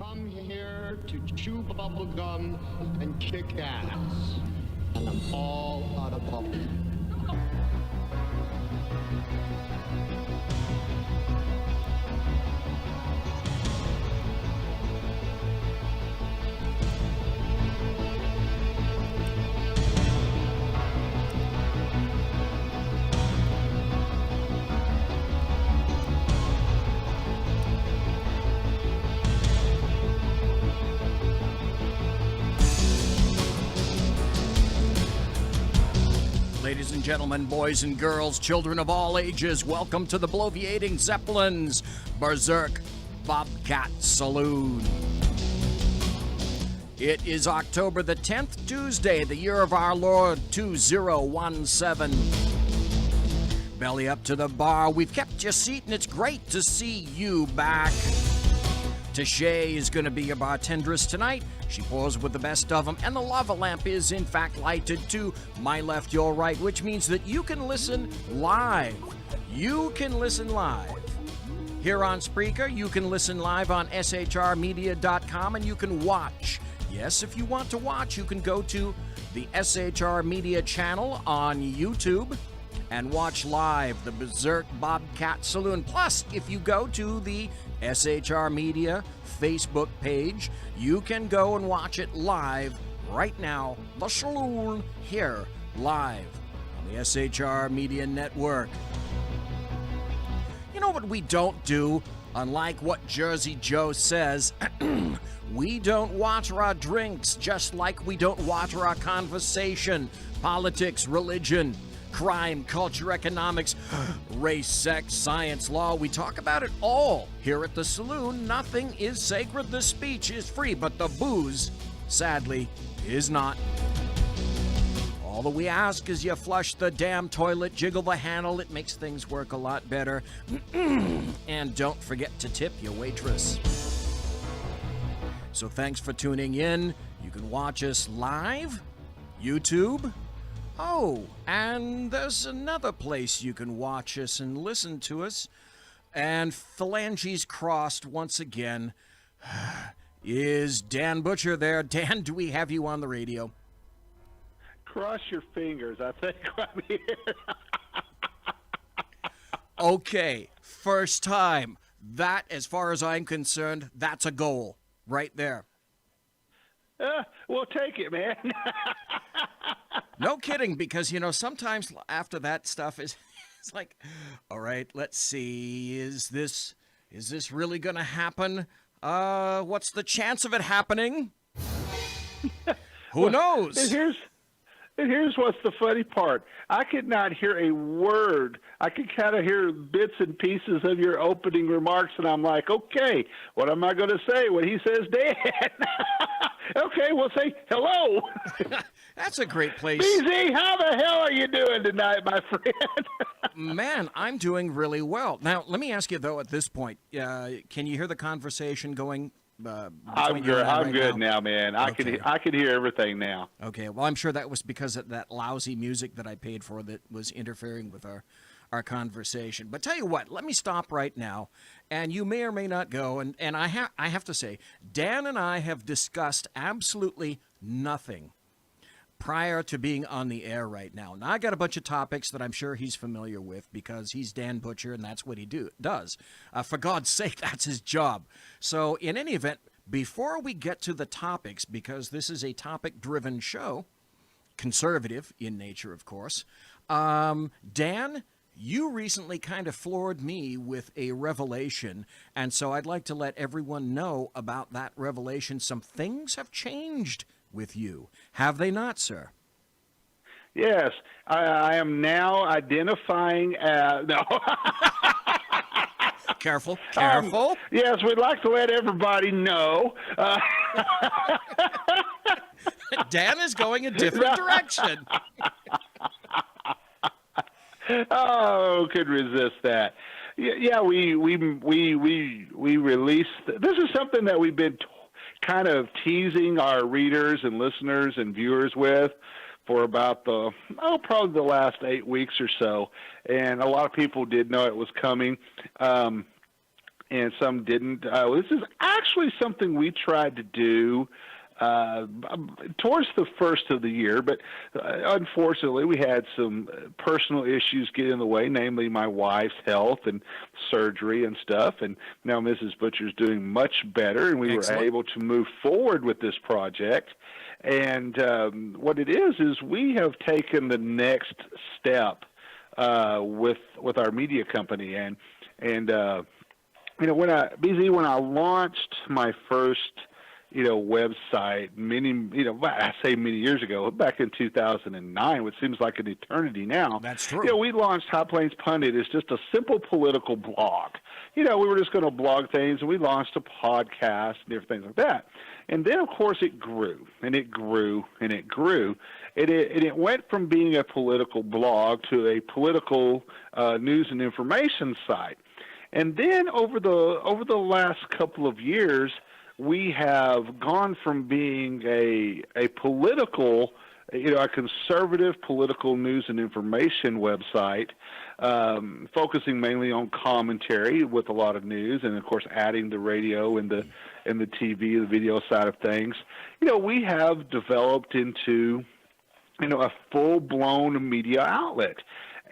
come here to chew bubble gum and kick ass. And I'm all out of bubble. Ladies and gentlemen, boys and girls, children of all ages, welcome to the Bloviating Zeppelins, Berserk, Bobcat, Saloon. It is October the 10th, Tuesday, the year of our Lord 2017. Belly up to the bar, we've kept your seat and it's great to see you back. Tashay is going to be your bartendress tonight. She pours with the best of them, and the lava lamp is, in fact, lighted to my left, your right, which means that you can listen live. You can listen live. Here on Spreaker, you can listen live on shrmedia.com, and you can watch. Yes, if you want to watch, you can go to the SHR Media channel on YouTube and watch live the Berserk Bobcat Saloon. Plus, if you go to the SHR Media Facebook page, you can go and watch it live right now. The Saloon here, live on the SHR Media Network. You know what we don't do? Unlike what Jersey Joe says, we don't water our drinks just like we don't water our conversation, politics, religion, crime, culture, economics, race, sex, science, law. We talk about it all here at the Saloon. Nothing is sacred. The speech is free, but the booze, sadly, is not. All that we ask is you flush the damn toilet, jiggle the handle. It makes things work a lot better. And don't forget to tip your waitress. So thanks for tuning in. You can watch us live, YouTube. Oh, and there's another place you can watch us and listen to us. And phalanges crossed once again. Is Dan Butcher there? Dan, do we have you on the radio? Cross your fingers. I think I'm here. Okay, first time. That, as far as I'm concerned, that's a goal right there. We'll take it, man. No kidding, because, sometimes after that stuff it's like, all right, let's see, is this really going to happen? What's the chance of it happening? Who knows? And here's what's the funny part. I could not hear a word. I could kind of hear bits and pieces of your opening remarks, and I'm like, okay, what am I going to say when he says Dan? Okay, we'll say hello. That's a great place. BZ, how the hell are you doing tonight, my friend? Man, I'm doing really well. Now, let me ask you, though, at this point, can you hear the conversation going? I'm good now, man. Okay. I can hear everything now. Okay, well, I'm sure that was because of that lousy music that I paid for that was interfering with our conversation. But tell you what, let me stop right now, and you may or may not go. And I have to say, Dan and I have discussed absolutely nothing prior to being on the air right now. Now, I got a bunch of topics that I'm sure he's familiar with because he's Dan Butcher and that's what he does. For God's sake, that's his job. So in any event, before we get to the topics, because this is a topic-driven show, conservative in nature, of course, Dan, you recently kind of floored me with a revelation, and so I'd like to let everyone know about that revelation. Some things have changed with you. Have they not, sir? Yes, I am now identifying as... No. Careful. Yes, we'd like to let everybody know. Dan is going a different direction. Oh, could resist that. Yeah, we released. This is something that we've been kind of teasing our readers and listeners and viewers with for about probably the last 8 weeks or so. And a lot of people did know it was coming, and some didn't. This is actually actually something we tried to do towards the first of the year, but unfortunately we had some personal issues get in the way, namely my wife's health and surgery and stuff, and now Mrs. Butcher's doing much better, and we Excellent. were able to move forward with this project. And what it is we have taken the next step with our media company, and you know, when I launched my first website I say many years ago, back in 2009, which seems like an eternity now. That's true. We launched High Plains Pundit as just a simple political blog. We were just going to blog things, and we launched a podcast and different things like that. And then, of course, it grew, and it grew, and it grew. It went from being a political blog to a political news and information site. And then over the last couple of years, we have gone from being a political, a conservative political news and information website, focusing mainly on commentary with a lot of news, and of course adding the radio and the TV, the video side of things. We have developed into a full-blown media outlet.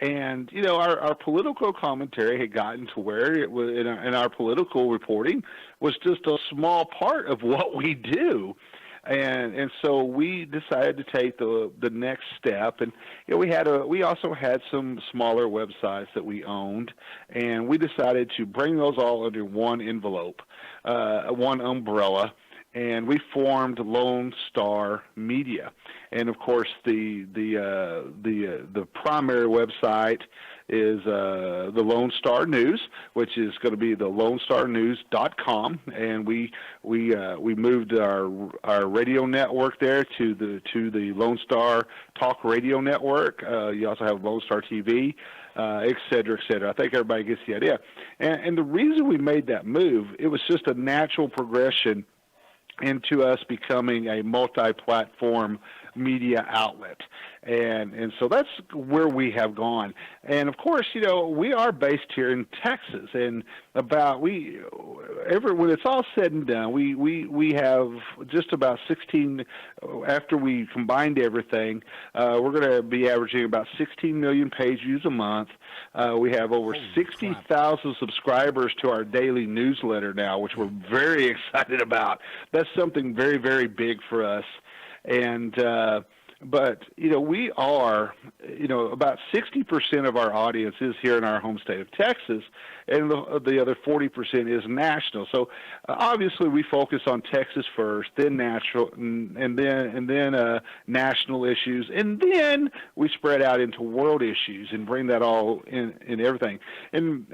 And, our political commentary had gotten to where it was, and our political reporting was just a small part of what we do. And so we decided to take the next step. And, we also had some smaller websites that we owned, and we decided to bring those all under one envelope, one umbrella. And we formed Lone Star Media, and of course the primary website is the Lone Star News, which is going to be the LoneStarNews.com, and we moved our radio network there to the Lone Star Talk Radio Network. You also have Lone Star TV. Et cetera, et cetera. I think everybody gets the idea. And the reason we made that move, it was just a natural progression into us becoming a multi-platform media outlet. And so that's where we have gone. And of course, we are based here in Texas, and when it's all said and done, we have just about 16, after we combined everything, we're going to be averaging about 16 million page views a month. We have over 60,000 subscribers to our daily newsletter now, which we're very excited about. That's something very, very big for us. And but we are, about 60% of our audience is here in our home state of Texas, and the other 40% is national. So obviously we focus on Texas first, then national, and then national issues, and then we spread out into world issues and bring that all in everything. And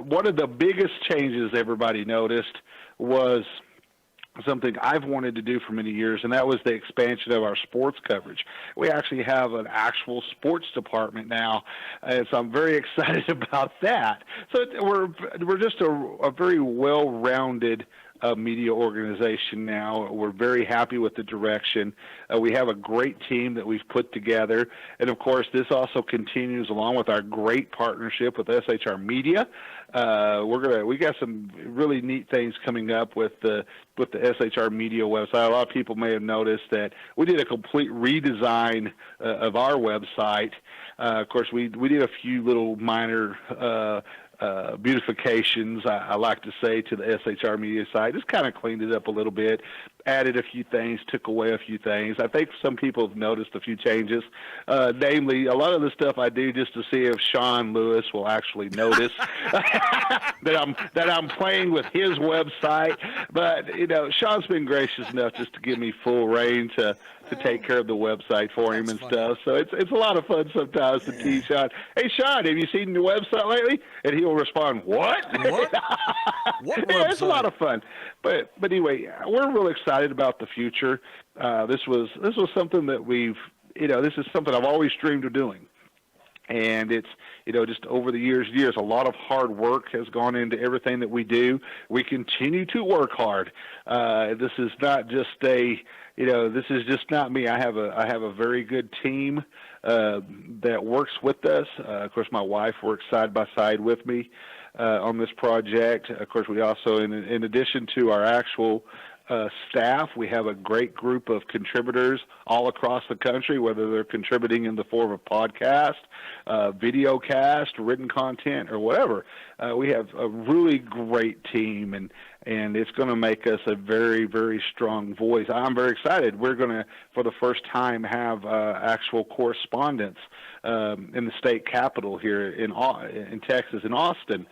one of the biggest changes everybody noticed was something I've wanted to do for many years, and that was the expansion of our sports coverage. We actually have an actual sports department now, and so I'm very excited about that. So we're just a very well-rounded media organization now. We're very happy with the direction. We have a great team that we've put together, and of course, this also continues along with our great partnership with SHR Media. We got some really neat things coming up with the SHR Media website. A lot of people may have noticed that we did a complete redesign of our website. Of course, we did a few little minor beautifications, I like to say, to the SHR Media site. Just kind of cleaned it up a little bit, added a few things, took away a few things. I think some people have noticed a few changes, namely a lot of the stuff I do just to see if Sean Lewis will actually notice that I'm playing with his website. But Sean's been gracious enough just to give me full reign to take care of the website for him. That's and funny. Stuff. So it's a lot of fun sometimes to tease Sean. Hey, Sean, have you seen the website lately? And he'll respond, "What?" What website? It's a lot of fun. But anyway, we're real excited about the future. This was something that this is something I've always dreamed of doing. And it's, just over the years, a lot of hard work has gone into everything that we do. We continue to work hard. This is not just this is just not me. I have a very good team that works with us. Of course, my wife works side by side with me. on this project. Of course, we also, in addition to our actual staff, we have a great group of contributors all across the country, whether they're contributing in the form of podcast, video cast, written content, or whatever. We have a really great team, and it's going to make us a very, very strong voice. I'm very excited. We're going to, for the first time, have actual correspondence in the state capitol here in Texas, in Austin.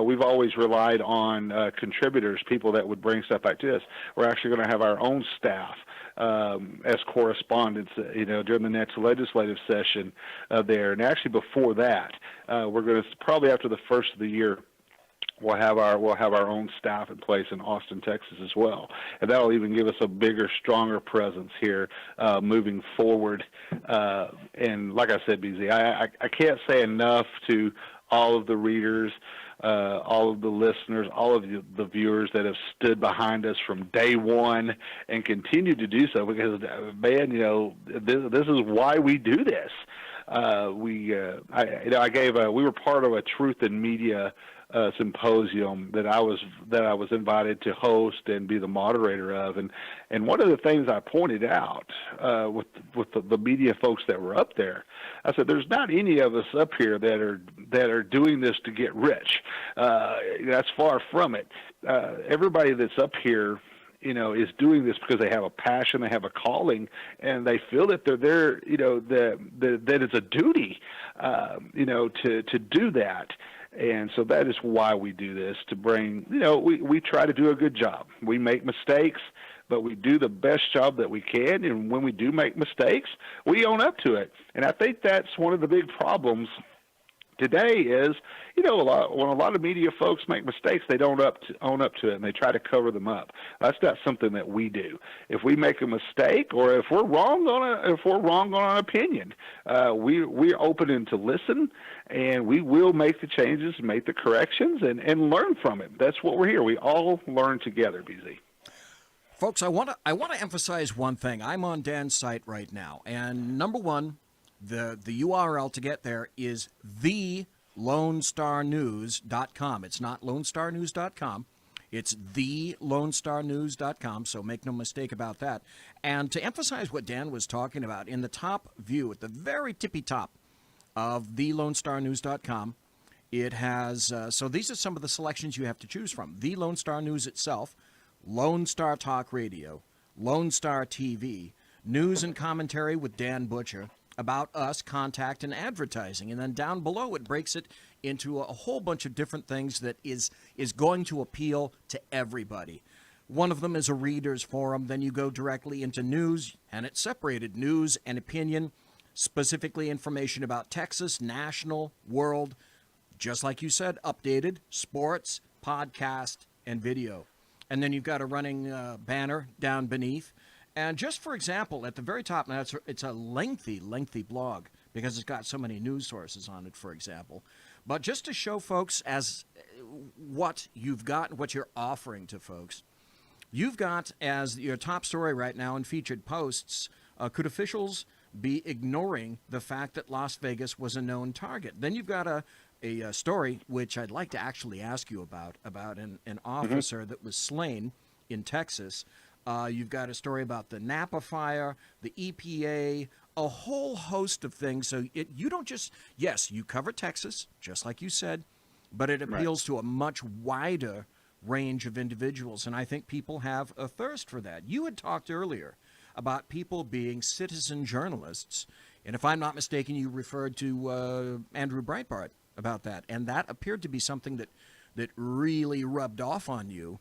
We've always relied on contributors, people that would bring stuff back to us. We're actually going to have our own staff as correspondents, during the next legislative session there. And actually before that, we're going to, probably after the first of the year, we'll have our own staff in place in Austin, Texas as well, and that'll even give us a bigger, stronger presence here moving forward. And like I said, BZ, I can't say enough to all of the readers, all of the listeners, all of the viewers that have stood behind us from day one and continue to do so, because, man, this is why we do this. We were part of a Truth in Media symposium that I was invited to host and be the moderator of, and one of the things I pointed out with the media folks that were up there, I said, there's not any of us up here that are doing this to get rich. That's far from it. Everybody that's up here, is doing this because they have a passion, they have a calling, and they feel that they're there, that it's a duty, to do that. And so that is why we do this, to bring, we try to do a good job. We make mistakes, but we do the best job that we can. And when we do make mistakes, we own up to it. And I think that's one of the big problems today is, when a lot of media folks make mistakes, they don't own up to it, and they try to cover them up. That's not something that we do. If we make a mistake, or if we're wrong on an opinion, we're open to listen, and we will make the changes, make the corrections, and learn from it. That's what we're here. We all learn together, BZ. Folks, I want to emphasize one thing. I'm on Dan's site right now, and number one, the URL to get there is thelonestarnews.com. It's not lonestarnews.com. It's thelonestarnews.com, so make no mistake about that. And to emphasize what Dan was talking about, in the top view, at the very tippy top of thelonestarnews.com, it has, so these are some of the selections you have to choose from. The Lone Star News itself, Lone Star Talk Radio, Lone Star TV, News and Commentary with Dan Butcher, About Us, Contact, and Advertising. And then down below it breaks it into a whole bunch of different things that is going to appeal to everybody. One of them is a reader's forum. Then you go directly into news, and it's separated news and opinion, specifically information about Texas, national, world, just like you said, updated, sports, podcast, and video. And then you've got a running banner down beneath. And just for example, at the very top, now it's a lengthy blog because it's got so many news sources on it, for example. But just to show folks as what you've got, what you're offering to folks, you've got as your top story right now in featured posts, could officials be ignoring the fact that Las Vegas was a known target? Then you've got a story, which I'd like to actually ask you about an officer that was slain in Texas. You've got a story about the Napa fire, the EPA, a whole host of things. So you don't just, yes, you cover Texas, just like you said, but it appeals to a much wider range of individuals. And I think people have a thirst for that. You had talked earlier about people being citizen journalists. And if I'm not mistaken, you referred to Andrew Breitbart about that. And that appeared to be something that really rubbed off on you.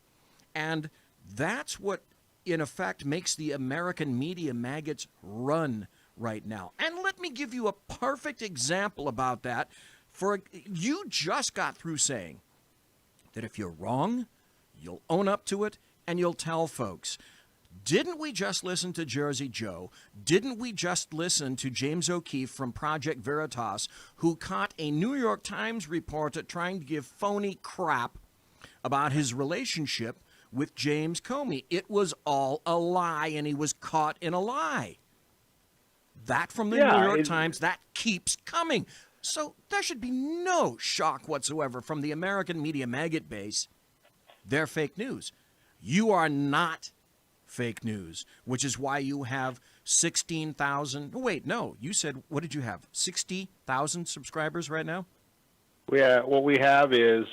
And that's what, in effect, makes the American media maggots run right now. And let me give you a perfect example about that. You just got through saying that if you're wrong, you'll own up to it and you'll tell folks. Didn't we just listen to Jersey Joe? Didn't we just listen to James O'Keefe from Project Veritas, who caught a New York Times reporter trying to give phony crap about his relationship with James Comey? It was all a lie, and he was caught in a lie. That from the New York Times, that keeps coming. So there should be no shock whatsoever from the American media maggot base. They're fake news. You are not fake news, which is why you have 16,000. Wait, no, you said, what did you have? 60,000 subscribers right now? Yeah, what we have is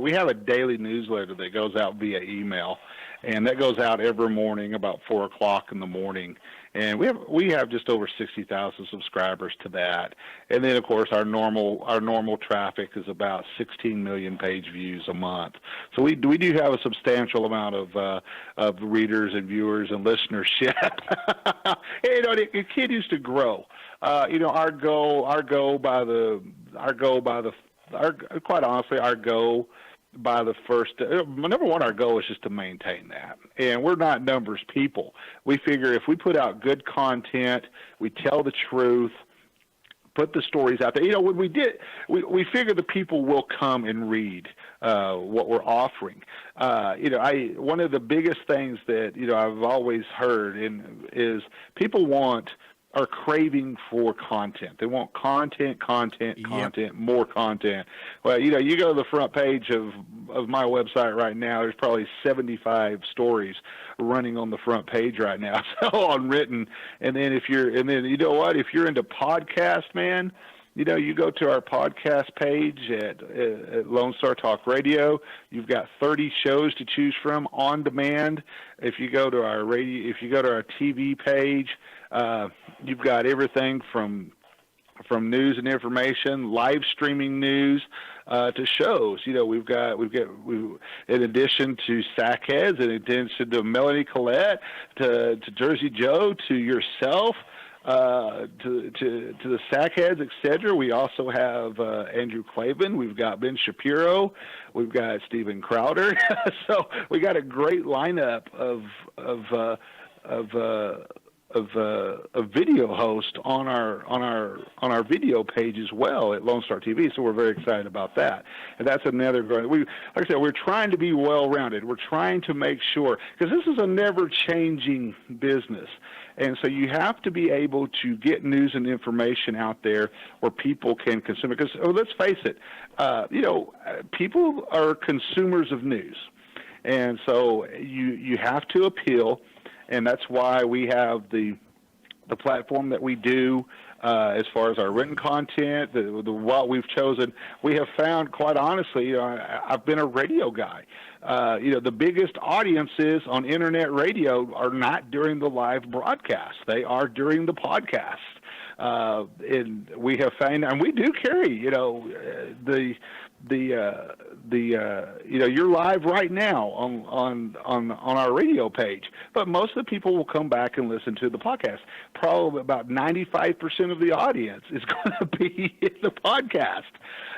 we have a daily newsletter that goes out via email, and that goes out every morning about 4 o'clock in the morning. And we have just over 60,000 subscribers to that. And then, of course, our normal traffic is about 16 million page views a month. So we do have a substantial amount of readers and viewers and listenership. You know, it continues to grow. You know, our goal by the first, number one, our goal is just to maintain that. And we're not numbers people. We figure if we put out good content, we tell the truth, put the stories out there. You know, when we figure the people will come and read what we're offering. You know, one of the biggest things that, you know, I've always heard is people are craving for content. They want content, Yep. more content. Well, you know, you go to the front page of my website right now, there's probably 75 stories running on the front page right now, so on written. And then you know what? If you're into podcast, man, you know, you go to our podcast page at Lone Star Talk Radio. You've got 30 shows to choose from on demand. If you go to our TV page, you've got everything from news and information, live streaming news, to shows. You know, we've in addition to Sackheads, in addition to Melanie Collette, to Jersey Joe, to yourself, to the Sackheads, etc. We also have Andrew Clavin. We've got Ben Shapiro. We've got Steven Crowder. So we got a great lineup of video host on our video page as well at Lone Star TV, so we're very excited about that. And that's another growing. Like I said, we're trying to be well-rounded. We're trying to make sure, because this is a never-changing business, and so you have to be able to get news and information out there where people can consume it. Because let's face it, you know, people are consumers of news, and so you have to appeal. And that's why we have the platform that we do as far as our written content, what we've chosen. We have found, quite honestly, you know, I've been a radio guy. You know, the biggest audiences on internet radio are not during the live broadcast. They are during the podcast. And we have found, and we do carry, you know, you know, you're live right now on our radio page, but most of the people will come back and listen to the podcast. Probably about 95% of the audience is going to be in the podcast.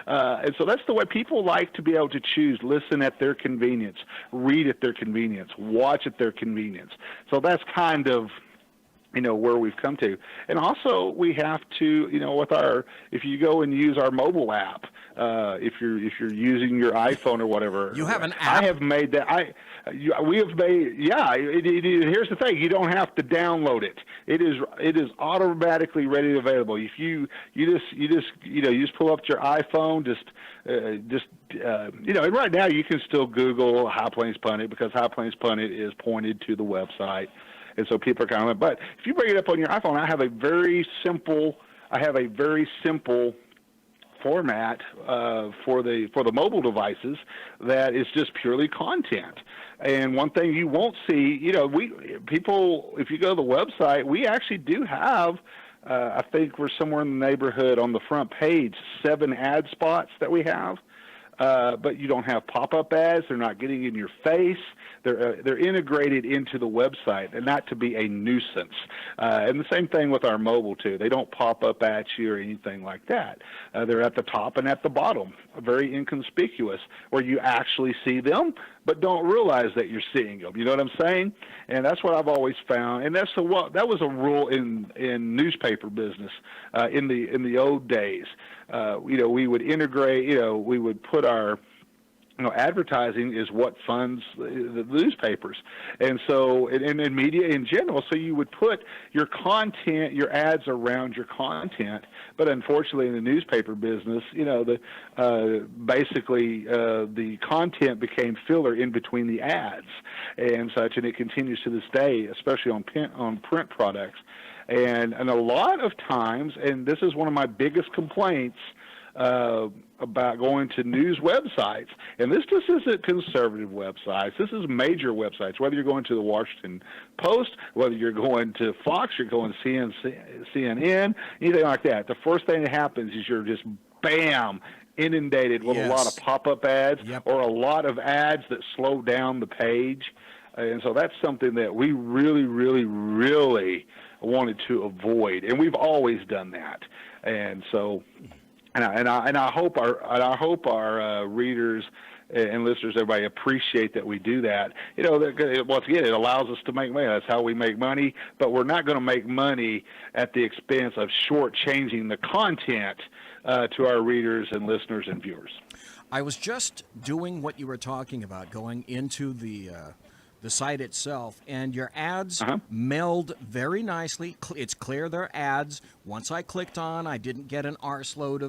And so that's the way people like to be able to choose, listen at their convenience, read at their convenience, watch at their convenience. So that's kind of, you know, where we've come to. And also we have to, you know, if you go and use our mobile app, if you're using your iPhone or whatever. You have an app? I have made that. We have made, yeah. Here's the thing: you don't have to download it. It is automatically ready and available. If you just pull up your iPhone, you know, and right now you can still Google High Plains Punted, because High Plains Punted is pointed to the website. And so people are kind of, but if you bring it up on your iPhone, I have a very simple format for the mobile devices that is just purely content. And one thing you won't see, you know, if you go to the website, we actually do have, I think we're somewhere in the neighborhood on the front page, 7 ad spots that we have. But you don't have pop-up ads. They're not getting in your face. They're integrated into the website, and not to be a nuisance. And the same thing with our mobile too. They don't pop up at you or anything like that. They're at the top and at the bottom, very inconspicuous, where you actually see them, but don't realize that you're seeing them. You know what I'm saying? And that's what I've always found. And that was a rule in newspaper business in the old days. You know, we would integrate. You know, we would put our advertising is what funds the newspapers, and so in media in general. So you would put your content, your ads around your content, but unfortunately in the newspaper business, basically the content became filler in between the ads and such, and it continues to this day, especially on print products, and a lot of times, and this is one of my biggest complaints about going to news websites, and this just isn't conservative websites. This is major websites. Whether you're going to the Washington Post, whether you're going to Fox, you're going to CNN, anything like that. The first thing that happens is you're just bam inundated with a lot of pop-up ads or a lot of ads that slow down the page, and so that's something that we really, really, really wanted to avoid, and we've always done that, and so. And I hope our readers and listeners, everybody, appreciate that we do that. Once again, it allows us to make money. That's how we make money. But we're not going to make money at the expense of shortchanging the content to our readers and listeners and viewers. I was just doing what you were talking about, going into the site itself, and your ads meld very nicely. It's clear they're ads. Once I clicked on, I didn't get an arseload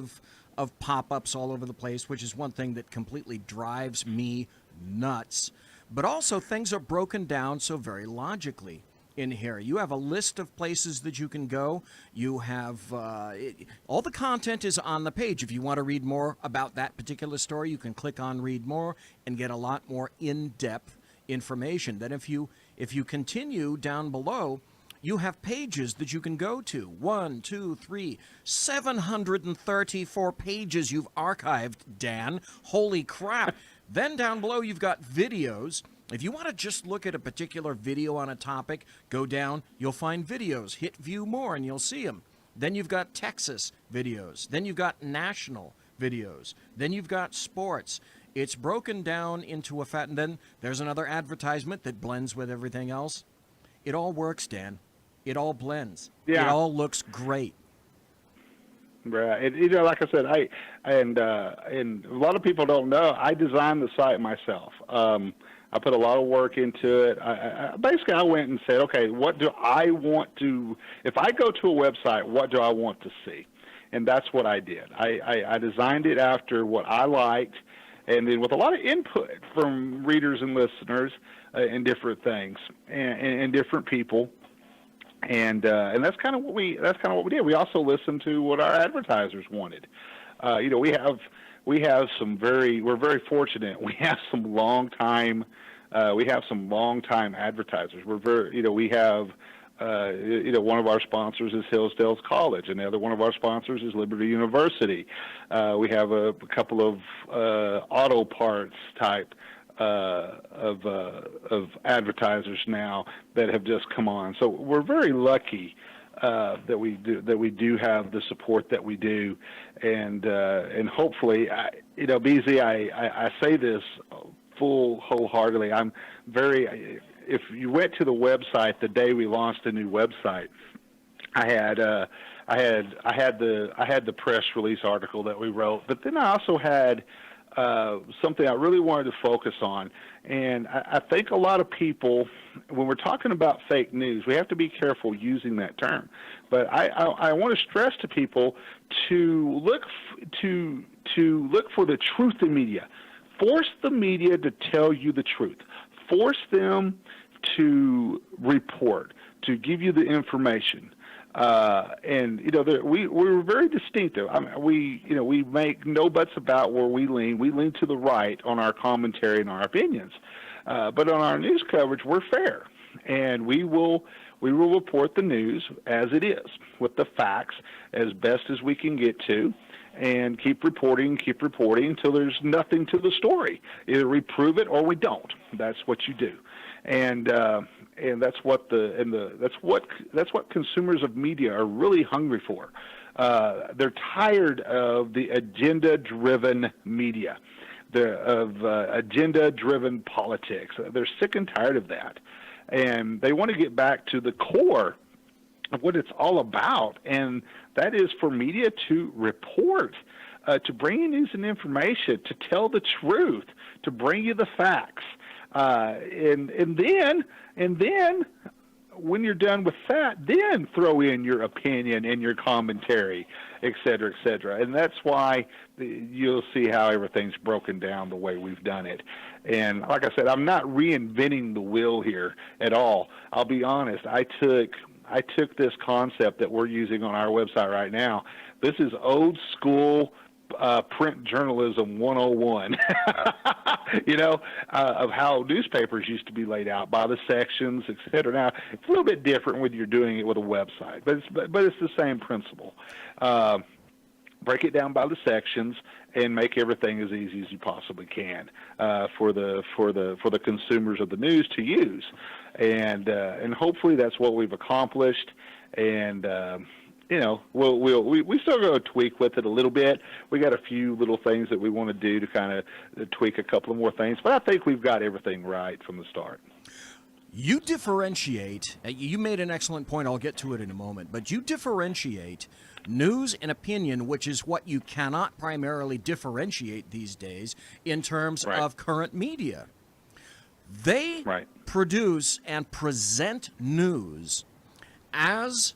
of pop-ups all over the place, which is one thing that completely drives me nuts. But also, things are broken down so very logically in here. You have a list of places that you can go. You have all the content is on the page. If you want to read more about that particular story, you can click on Read More and get a lot more in-depth information. Then if you continue down below, you have pages that you can go to. 1, 2, 3, 734 pages you've archived, Dan. Holy crap. Then down below you've got videos. If you want to just look at a particular video on a topic, go down, you'll find videos. Hit View More and you'll see them. Then you've got Texas videos. Then you've got national videos. Then you've got sports. It's broken down into and then there's another advertisement that blends with everything else. It all works, Dan. It all blends. Yeah. It all looks great. Right. Like I said, and a lot of people don't know, I designed the site myself. I put a lot of work into it. I went and said, okay, what do I want to, if I go to a website, what do I want to see? And that's what I did. I designed it after what I liked, and then with a lot of input from readers and listeners and different things and different people, and that's kind of what we did. We also listened to what our advertisers wanted. We're very fortunate. We have some long time advertisers. One of our sponsors is Hillsdale College, and the other one of our sponsors is Liberty University. We have a couple of auto parts type of advertisers now that have just come on. So we're very lucky that we do have the support that we do, and hopefully, BZ, I say this wholeheartedly. I'm very. If you went to the website the day we launched a new website, I had the press release article that we wrote, but then I also had something I really wanted to focus on. And I think a lot of people, when we're talking about fake news, we have to be careful using that term. But I want to stress to people to look for the truth in media. Force the media to tell you the truth. Force them to report, to give you the information. We're very distinctive. We make no buts about where we lean. We lean to the right on our commentary and our opinions. But on our news coverage, we're fair, and we will report the news as it is, with the facts as best as we can get to, and keep reporting until there's nothing to the story. Either we prove it or we don't. That's what you do, and that's what that's what consumers of media are really hungry for. They're tired of the agenda-driven media, agenda-driven politics. They're sick and tired of that, and they want to get back to the core of what it's all about, and that is for media to report to bring you news and information, to tell the truth, to bring you the facts, and then when you're done with that, then throw in your opinion and your commentary, et cetera, et cetera. And that's why you'll see how everything's broken down the way we've done it. And like I said, I'm not reinventing the wheel here at all. I'll be honest. I took this concept that we're using on our website right now. This is old school print journalism 101, of how newspapers used to be laid out by the sections, et cetera. Now, it's a little bit different when you're doing it with a website, but it's the same principle. Break it down by the sections and make everything as easy as you possibly can for the consumers of the news to use, and hopefully that's what we've accomplished. And we still go tweak with it a little bit. We got a few little things that we want to do to kind of tweak a couple of more things, but I think we've got everything right from the start. You differentiate, you made an excellent point, I'll get to it in a moment, but you differentiate news and opinion, which is what you cannot primarily differentiate these days in terms of current media. They produce and present news as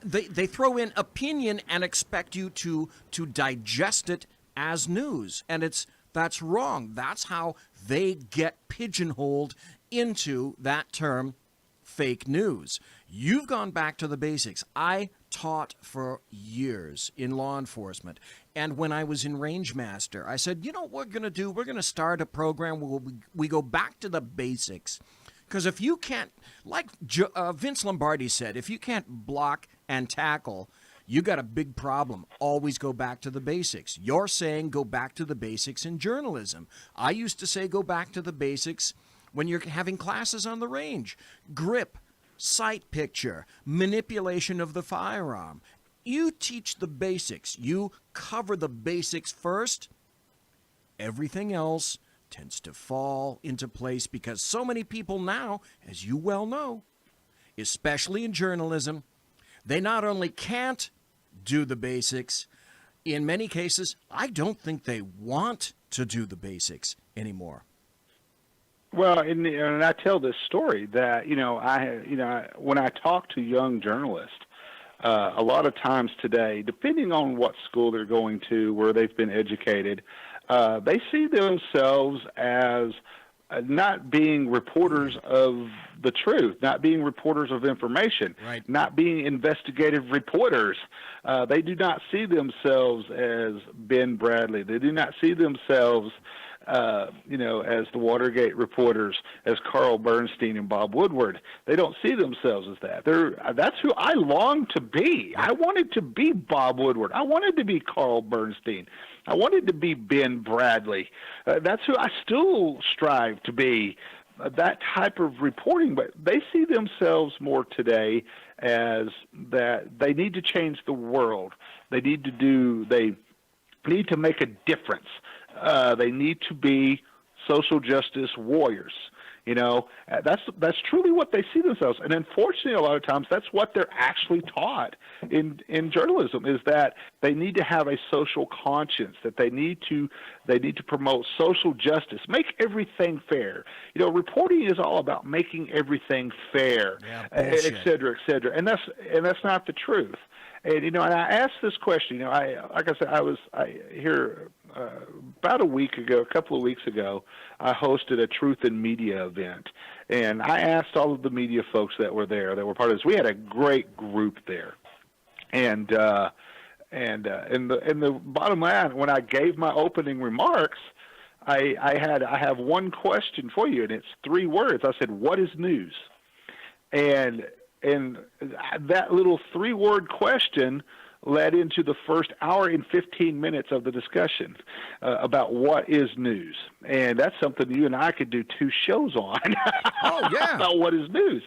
they throw in opinion and expect you to digest it as news, and that's wrong. That's how they get pigeonholed into that term, fake news. You've gone back to the basics. I taught for years in law enforcement, and when I was in Rangemaster, I said, you know what we're going to do? We're going to start a program where we go back to the basics. Because if you can't, like Vince Lombardi said, if you can't block and tackle, you got a big problem. Always go back to the basics. You're saying go back to the basics in journalism. I used to say go back to the basics when you're having classes on the range. Grip, sight picture, manipulation of the firearm. You teach the basics. You cover the basics first. Everything else tends to fall into place because so many people now, as you well know, especially in journalism, they not only can't do the basics, in many cases, I don't think they want to do the basics anymore. Well, and I tell this story that when I talk to young journalists, a lot of times today, depending on what school they're going to, where they've been educated, they see themselves as not being reporters of the truth, not being reporters of information, not being investigative reporters. They do not see themselves as Ben Bradley. They do not see themselves as the Watergate reporters, as Carl Bernstein and Bob Woodward. They don't see themselves as that. That's who I long to be. I wanted to be Bob Woodward. I wanted to be Carl Bernstein. I wanted to be Ben Bradley. That's who I still strive to be, that type of reporting. But they see themselves more today as that they need to change the world. They need to make a difference. They need to be social justice warriors. That's truly what they see themselves. And unfortunately, a lot of times that's what they're actually taught in journalism, is that they need to have a social conscience, that they need to promote social justice, make everything fair. Reporting is all about making everything fair, et cetera, et cetera. And that's not the truth. And I asked this question. Like I said, I hear about a couple of weeks ago, I hosted a Truth in Media event, and I asked all of the media folks that were there, that were part of this. We had a great group there, and the bottom line, when I gave my opening remarks, I have one question for you, and it's 3 words. I said, "What is news?" And that little 3-word question led into the first hour and 15 minutes of the discussion about what is news. And that's something you and I could do 2 shows on. Oh, yeah. About what is news.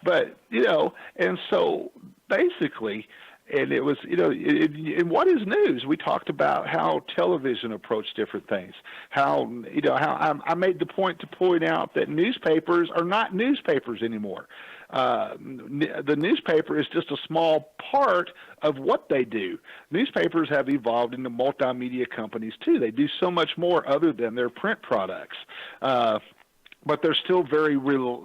But, and so basically, And it was, in What is News, we talked about how television approached different things. How I made the point to point out that newspapers are not newspapers anymore. The newspaper is just a small part of what they do. Newspapers have evolved into multimedia companies too. They do so much more other than their print products. But they're still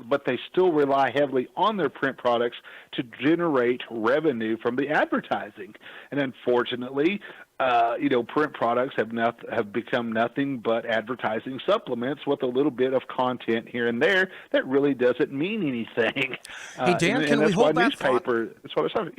but they still rely heavily on their print products to generate revenue from the advertising. And unfortunately, print products have become nothing but advertising supplements with a little bit of content here and there that really doesn't mean anything. Hey, Dan, can we hold that thought? That's what I was talking.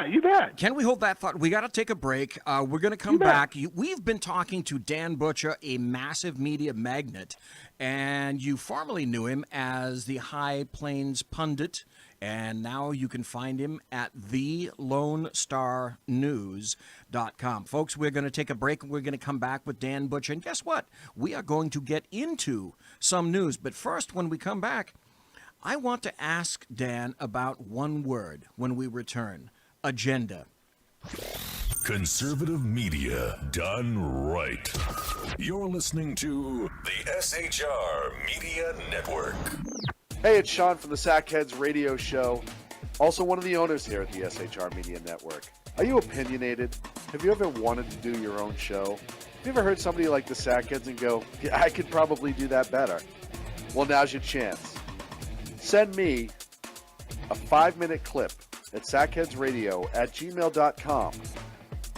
You bet. Can we hold that thought? We got to take a break. We're going to come back. We've been talking to Dan Butcher, a massive media magnate, and you formerly knew him as the High Plains Pundit, and now you can find him at thelonestarnews.com. Folks, we're going to take a break, and we're going to come back with Dan Butcher. And guess what? We are going to get into some news. But first, when we come back, I want to ask Dan about one word when we return: agenda. Conservative media done right. You're listening to the SHR Media Network. Hey, it's Sean from the Sackheads Radio Show, also one of the owners here at the SHR Media Network. Are you opinionated? Have you ever wanted to do your own show? Have you ever heard somebody like the Sackheads and go, yeah, I could probably do that better? Well, now's your chance. Send me a 5-minute clip at sackheadsradio@gmail.com,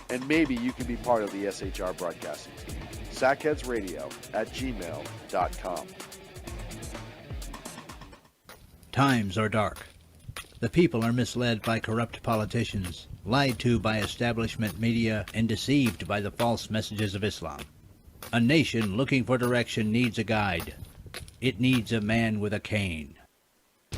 and maybe you can be part of the SHR broadcasting team. sackheadsradio@gmail.com. Times are dark. The people are misled by corrupt politicians, lied to by establishment media, and deceived by the false messages of Islam. A nation looking for direction needs a guide. It needs a man with a cane.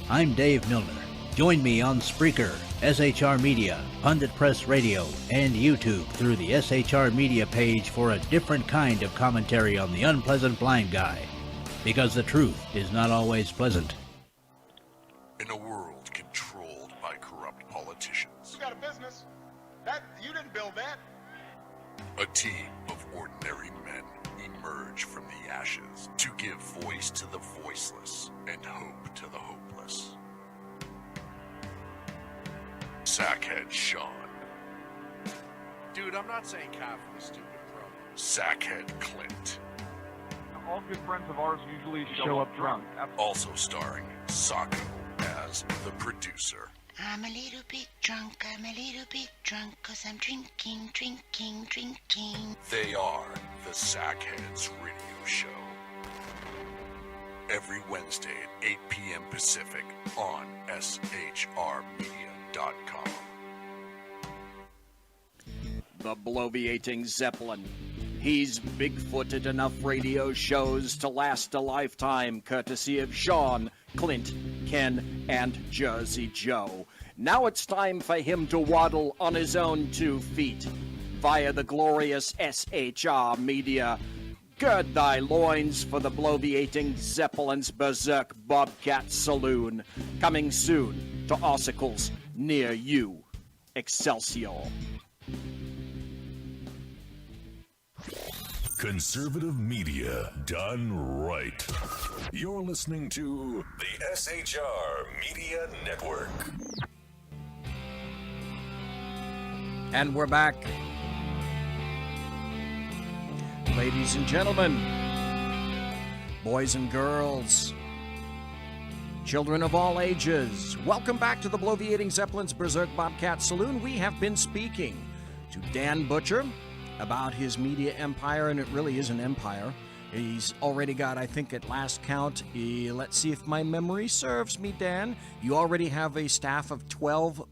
I'm Dave Milner. Join me on Spreaker, SHR Media, Pundit Press Radio, and YouTube through the SHR Media page for a different kind of commentary on the unpleasant blind guy. Because the truth is not always pleasant. In a world controlled by corrupt politicians, You got a business. You didn't build that. a team of ordinary men emerge from the ashes to give voice to the voiceless and hope to the hopeless. Sackhead Sean. Dude, I'm not saying calf for the stupid bro. Sackhead Clint. All good friends of ours usually show up drunk. Also starring Sacco as the producer. I'm a little bit drunk, 'cause I'm drinking. They are the Sackheads Radio Show. Every Wednesday at 8 p.m. Pacific on shrmedia.com. The bloviating Zeppelin. He's big-footed enough radio shows to last a lifetime, courtesy of Sean, Clint, Ken, and Jersey Joe. Now it's time for him to waddle on his own 2 feet via the glorious SHR Media. Gird thy loins for the bloviating Zeppelin's Berserk Bobcat Saloon. Coming soon to ossicles near you. Excelsior. Conservative media done right. You're listening to the SHR Media Network. And we're back. Ladies and gentlemen, boys and girls, children of all ages, welcome back to the bloviating Zeppelin's Berserk Bobcat Saloon. We have been speaking to Dan Butcher about his media empire, and it really is an empire. He's already got, I think at last count, let's see if my memory serves me, Dan, you already have a staff of 12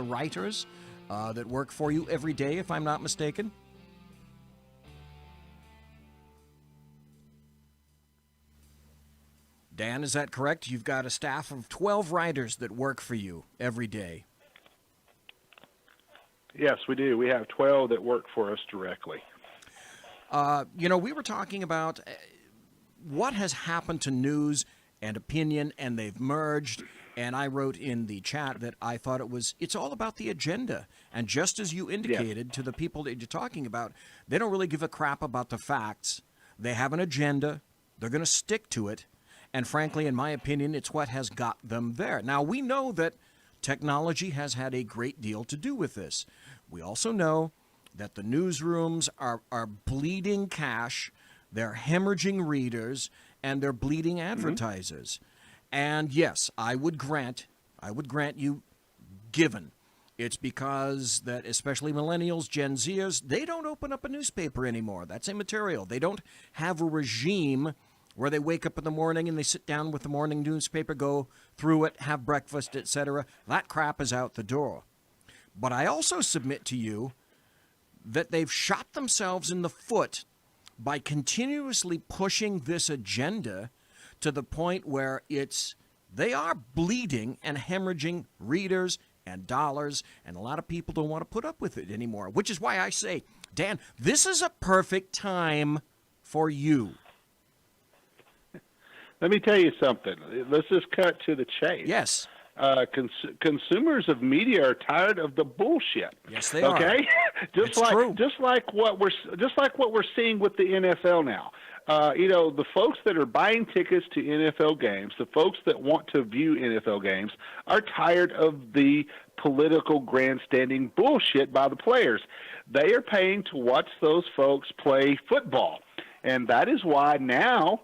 writers that work for you every day, if I'm not mistaken. Dan, is that correct? You've got a staff of 12 writers that work for you every day. Yes, we do. We have 12 that work for us directly. We were talking about what has happened to news and opinion, and they've merged. And I wrote in the chat that I thought it's all about the agenda. And just as you indicated to the people that you're talking about, they don't really give a crap about the facts. They have an agenda. They're going to stick to it. And frankly, in my opinion, it's what has got them there. Now, we know that technology has had a great deal to do with this. We also know that the newsrooms are bleeding cash, they're hemorrhaging readers, and they're bleeding advertisers. And yes, I would grant you, given it's because that especially millennials, Gen Zers, they don't open up a newspaper anymore. That's immaterial. They don't have a regime where they wake up in the morning and they sit down with the morning newspaper, go through it, have breakfast, etc. That crap is out the door. But I also submit to you that they've shot themselves in the foot by continuously pushing this agenda to the point where they are bleeding and hemorrhaging readers and dollars, and a lot of people don't want to put up with it anymore, which is why I say, Dan, this is a perfect time for you. Let me tell you something. Let's just cut to the chase. Yes. Consumers of media are tired of the bullshit. Yes, they are. Okay, It's true. just like what we're seeing with the NFL now. The folks that are buying tickets to NFL games, the folks that want to view NFL games, are tired of the political grandstanding bullshit by the players. They are paying to watch those folks play football, and that is why now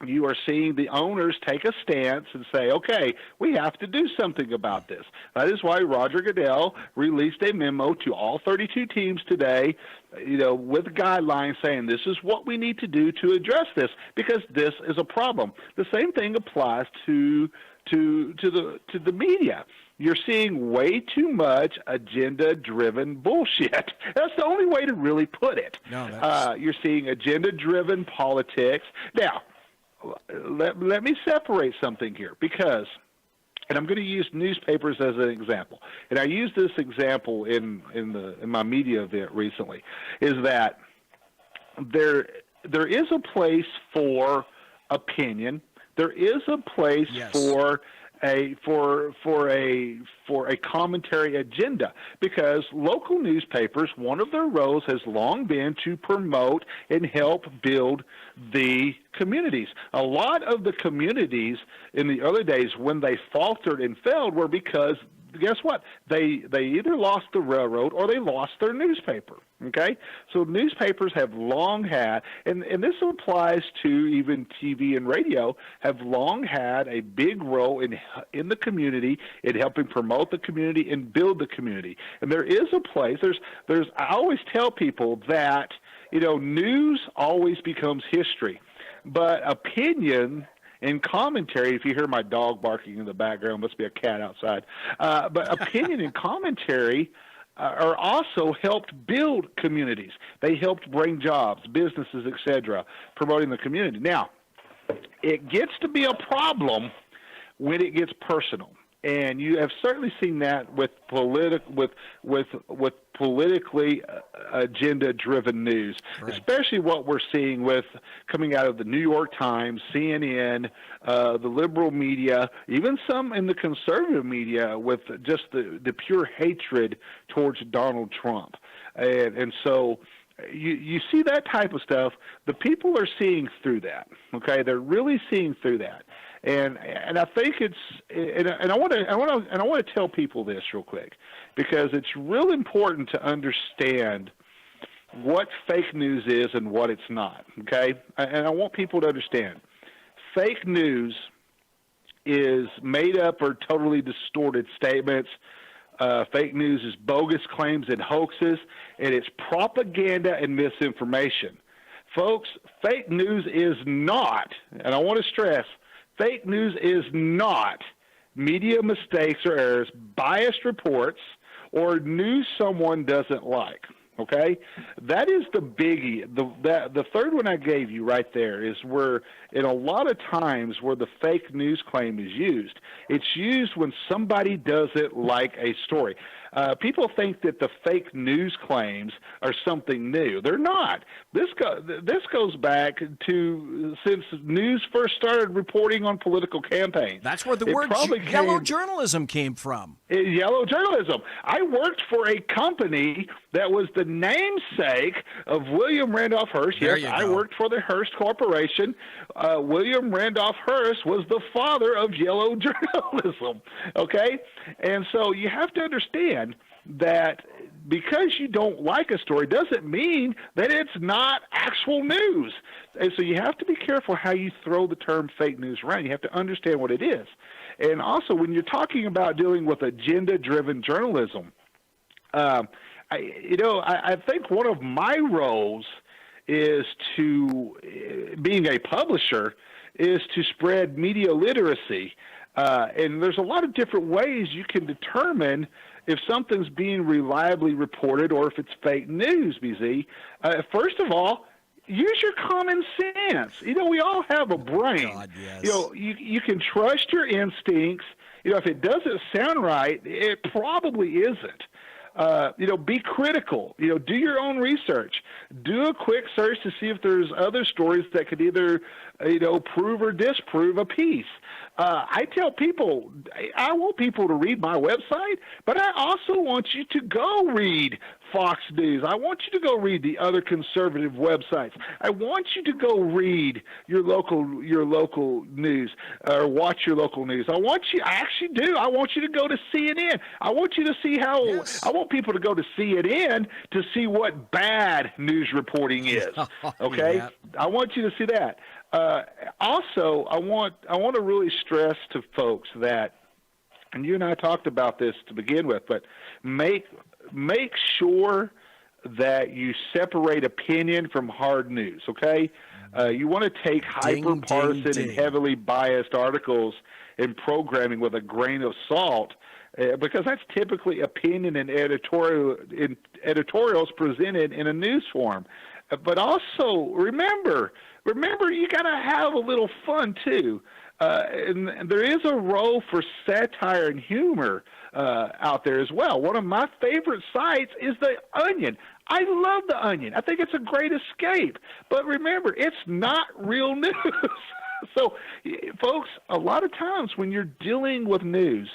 you are seeing the owners take a stance and say, okay, we have to do something about this. That is why Roger Goodell released a memo to all 32 teams today, with guidelines saying this is what we need to do to address this, because this is a problem. The same thing applies to the media. You're seeing way too much agenda-driven bullshit. That's the only way to really put it. No, you're seeing agenda-driven politics. Now, let me separate something here, because, and I'm going to use newspapers as an example, and I used this example in my media event recently, is that there is a place for opinion. There is a place for a commentary agenda, because local newspapers, one of their roles has long been to promote and help build the communities. A lot of the communities in the early days, when they faltered and failed, were because, guess what? They either lost the railroad or they lost their newspaper. Okay? So newspapers have long had, and this applies to even TV and radio, have long had a big role in the community, in helping promote the community and build the community. And there is a place, I always tell people that, news always becomes history, but opinion and commentary, if you hear my dog barking in the background, must be a cat outside, but opinion and commentary are also helped build communities. They helped bring jobs, businesses, etc., promoting the community. Now, it gets to be a problem when it gets personal, and you have certainly seen that with politically agenda-driven news, right. Especially what we're seeing with coming out of the New York Times, CNN, the liberal media, even some in the conservative media, with just the pure hatred towards Donald Trump. And so you see that type of stuff. The people are seeing through that. Okay, they're really seeing through that. And I think I want to tell people this real quick, because it's real important to understand what fake news is and what it's not. Okay, and I want people to understand, fake news is made up or totally distorted statements. Fake news is bogus claims and hoaxes, and it's propaganda and misinformation. Folks, fake news is not, and I want to stress, fake news is not media mistakes or errors, biased reports, or news someone doesn't like. Okay, that is the biggie. The third one I gave you right there is where, in a lot of times, where the fake news claim is used. It's used when somebody does it like a story. People think that the fake news claims are something new. They're not. This goes back to since news first started reporting on political campaigns. That's where the word yellow journalism came from. Yellow journalism. I worked for a company that was the namesake of William Randolph Hearst. Yes, I worked for the Hearst Corporation. William Randolph Hearst was the father of yellow journalism. Okay? And so you have to understand that because you don't like a story doesn't mean that it's not actual news. And so you have to be careful how you throw the term fake news around. You have to understand what it is. And also, when you're talking about dealing with agenda-driven journalism, I think one of my roles is being a publisher, is to spread media literacy. And there's a lot of different ways you can determine if something's being reliably reported or if it's fake news, BZ. First of all, use your common sense. We all have a brain. God, yes. You can trust your instincts. If it doesn't sound right, it probably isn't. Be critical. Do your own research. Do a quick search to see if there's other stories that could either, prove or disprove a piece. I tell people, I want people to read my website, but I also want you to go read Fox News. I want you to go read the other conservative websites. I want you to go read your local news or watch your local news. I actually do. I want you to go to CNN. I want you to see how. Yes. I want people to go to CNN to see what bad news reporting is. Okay, yeah. I want you to see that. Also, I want to really stress to folks that, and you and I talked about this to begin with, but make sure that you separate opinion from hard news, okay? You want to take hyper-partisan and heavily biased articles and programming with a grain of salt, because that's typically opinion and editorials presented in a news form. But also, remember, you got to have a little fun, too. And there is a role for satire and humor out there as well. One of my favorite sites is The Onion. I love The Onion. I think it's a great escape. But remember, it's not real news. So, folks, a lot of times when you're dealing with news,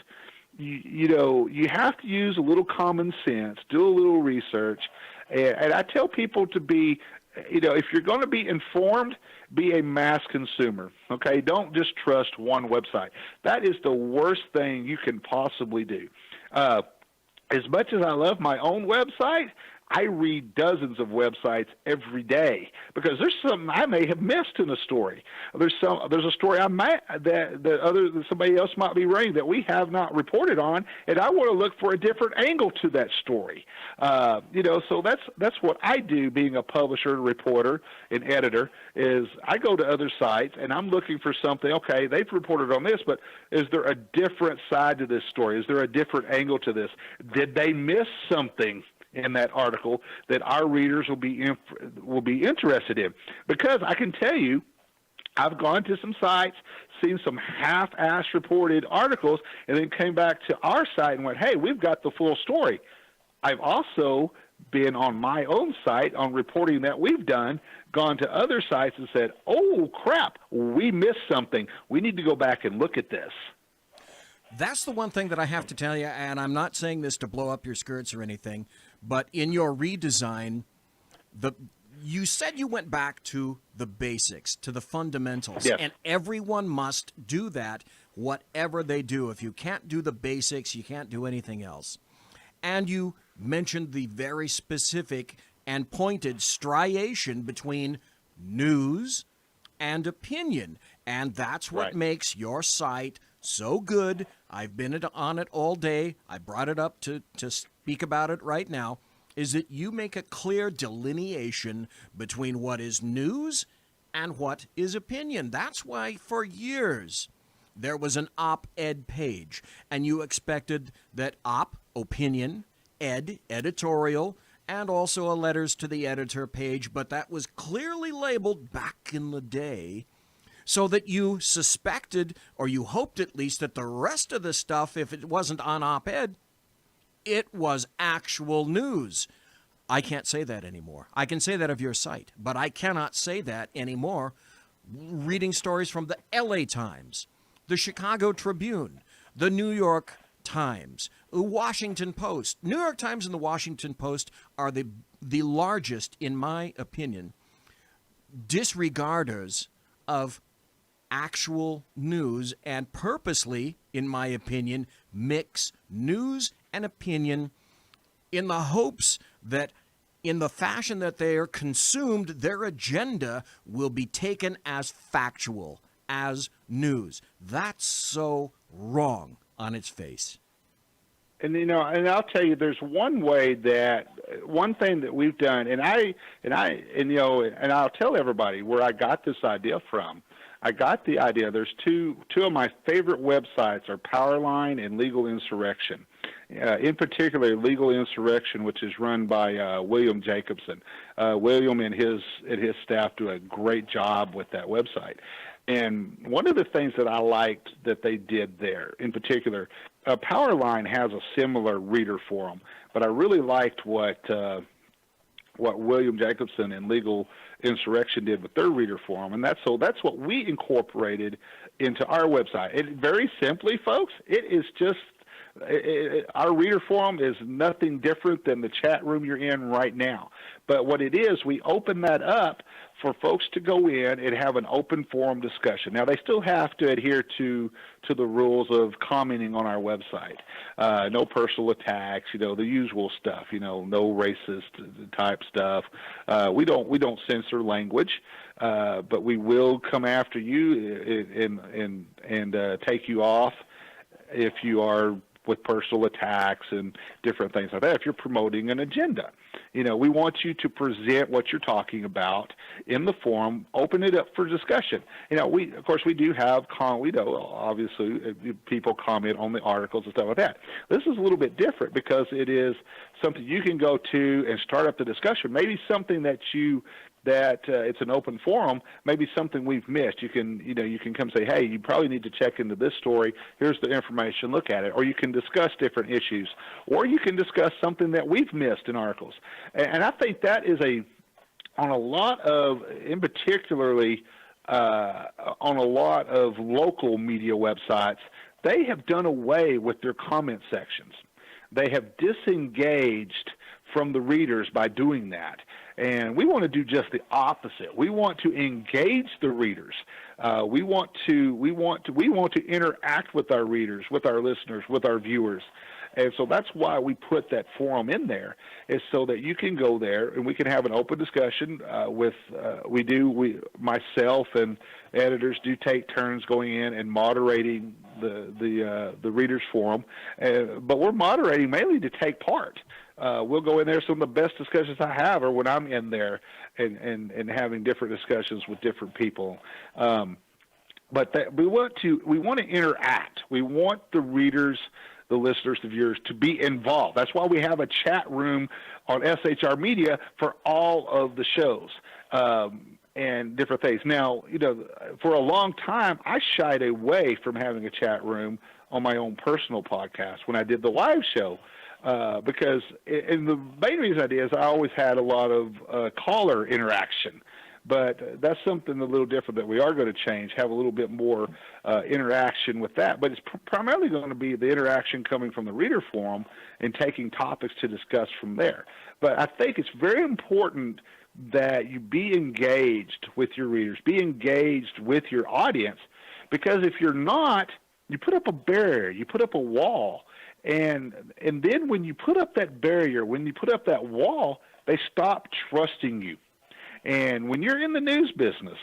you have to use a little common sense, do a little research. And I tell people to be, if you're going to be informed, be a mass consumer, okay? Don't just trust one website. That is the worst thing you can possibly do. As much as I love my own website, I read dozens of websites every day because there's something I may have missed in a story. There's a story that somebody else might be writing that we have not reported on, and I want to look for a different angle to that story. So that's what I do, being a publisher, reporter, and editor. Is I go to other sites and I'm looking for something. Okay, they've reported on this, but is there a different side to this story? Is there a different angle to this? Did they miss something in that article that our readers will be interested in? Because I can tell you, I've gone to some sites, seen some half-ass reported articles, and then came back to our site and went, hey, we've got the full story. I've also been on my own site on reporting that we've done, gone to other sites and said, oh, crap, we missed something. We need to go back and look at this. That's the one thing that I have to tell you, and I'm not saying this to blow up your skirts or anything, but in your redesign, you said you went back to the basics, to the fundamentals, yes. And everyone must do that, whatever they do. If you can't do the basics, you can't do anything else. And you mentioned the very specific and pointed striation between news and opinion, and that's what makes your site so good. I've been on it all day. I brought it up to speak about it right now, is that you make a clear delineation between what is news and what is opinion. That's why for years there was an op-ed page, and you expected that opinion, editorial, and also a letters to the editor page, but that was clearly labeled back in the day, so that you suspected, or you hoped at least, that the rest of the stuff, if it wasn't on op-ed, it was actual news. I can't say that anymore. I can say that of your site, but I cannot say that anymore reading stories from the LA Times, the Chicago Tribune, the New York Times, the Washington Post. New York Times and the Washington Post are the largest, in my opinion, disregarders of actual news, and purposely, in my opinion, mix news and opinion in the hopes that in the fashion that they are consumed, their agenda will be taken as factual, as news. That's so wrong on its face. And and I'll tell you, there's one thing that we've done, and I'll tell everybody where I got this idea from. I got the idea. There's two of my favorite websites are Powerline and Legal Insurrection. In particular, Legal Insurrection, which is run by William Jacobson. William and his staff do a great job with that website. And one of the things that I liked that they did there, in particular, Powerline has a similar reader forum, but I really liked what William Jacobson and Legal Insurrection did with their reader forum, and that's what we incorporated into our website. It very simply, folks, it is just our reader forum is nothing different than the chat room you're in right now. But what it is, we open that up for folks to go in and have an open forum discussion. Now, they still have to adhere to the rules of commenting on our website. No personal attacks, the usual stuff, no racist type stuff. We don't censor language, but we will come after you and take you off if you are with personal attacks and different things like that. If you're promoting an agenda, we want you to present what you're talking about in the forum, open it up for discussion. We do have, obviously people comment on the articles and stuff like that. This is a little bit different because it is something you can go to and start up the discussion. Maybe something that it's an open forum, maybe something we've missed. You can come say, hey, you probably need to check into this story. Here's the information, look at it. Or you can discuss different issues. Or you can discuss something that we've missed in articles. And I think that is on a lot of local media websites, they have done away with their comment sections. They have disengaged from the readers by doing that. And we want to do just the opposite. We want to engage the readers. We want to interact with our readers, with our listeners, with our viewers. And so that's why we put that forum in there, is so that you can go there and we can have an open discussion myself and editors do take turns going in and moderating the readers forum, but we're moderating mainly to take part. We'll go in there. Some of the best discussions I have are when I'm in there and having different discussions with different people. But we want to interact. We want the readers, the listeners, the viewers to be involved. That's why we have a chat room on SHR Media for all of the shows and different things. Now, for a long time, I shied away from having a chat room on my own personal podcast when I did the live show. Because the main reason I did is I always had a lot of caller interaction. But that's something a little different that we are going to change, have a little bit more interaction with that. But it's primarily going to be the interaction coming from the reader forum and taking topics to discuss from there. But I think it's very important that you be engaged with your readers, be engaged with your audience, because if you're not, you put up a barrier, you put up a wall. And then when you put up that barrier, when you put up that wall, they stop trusting you. And when you're in the news business,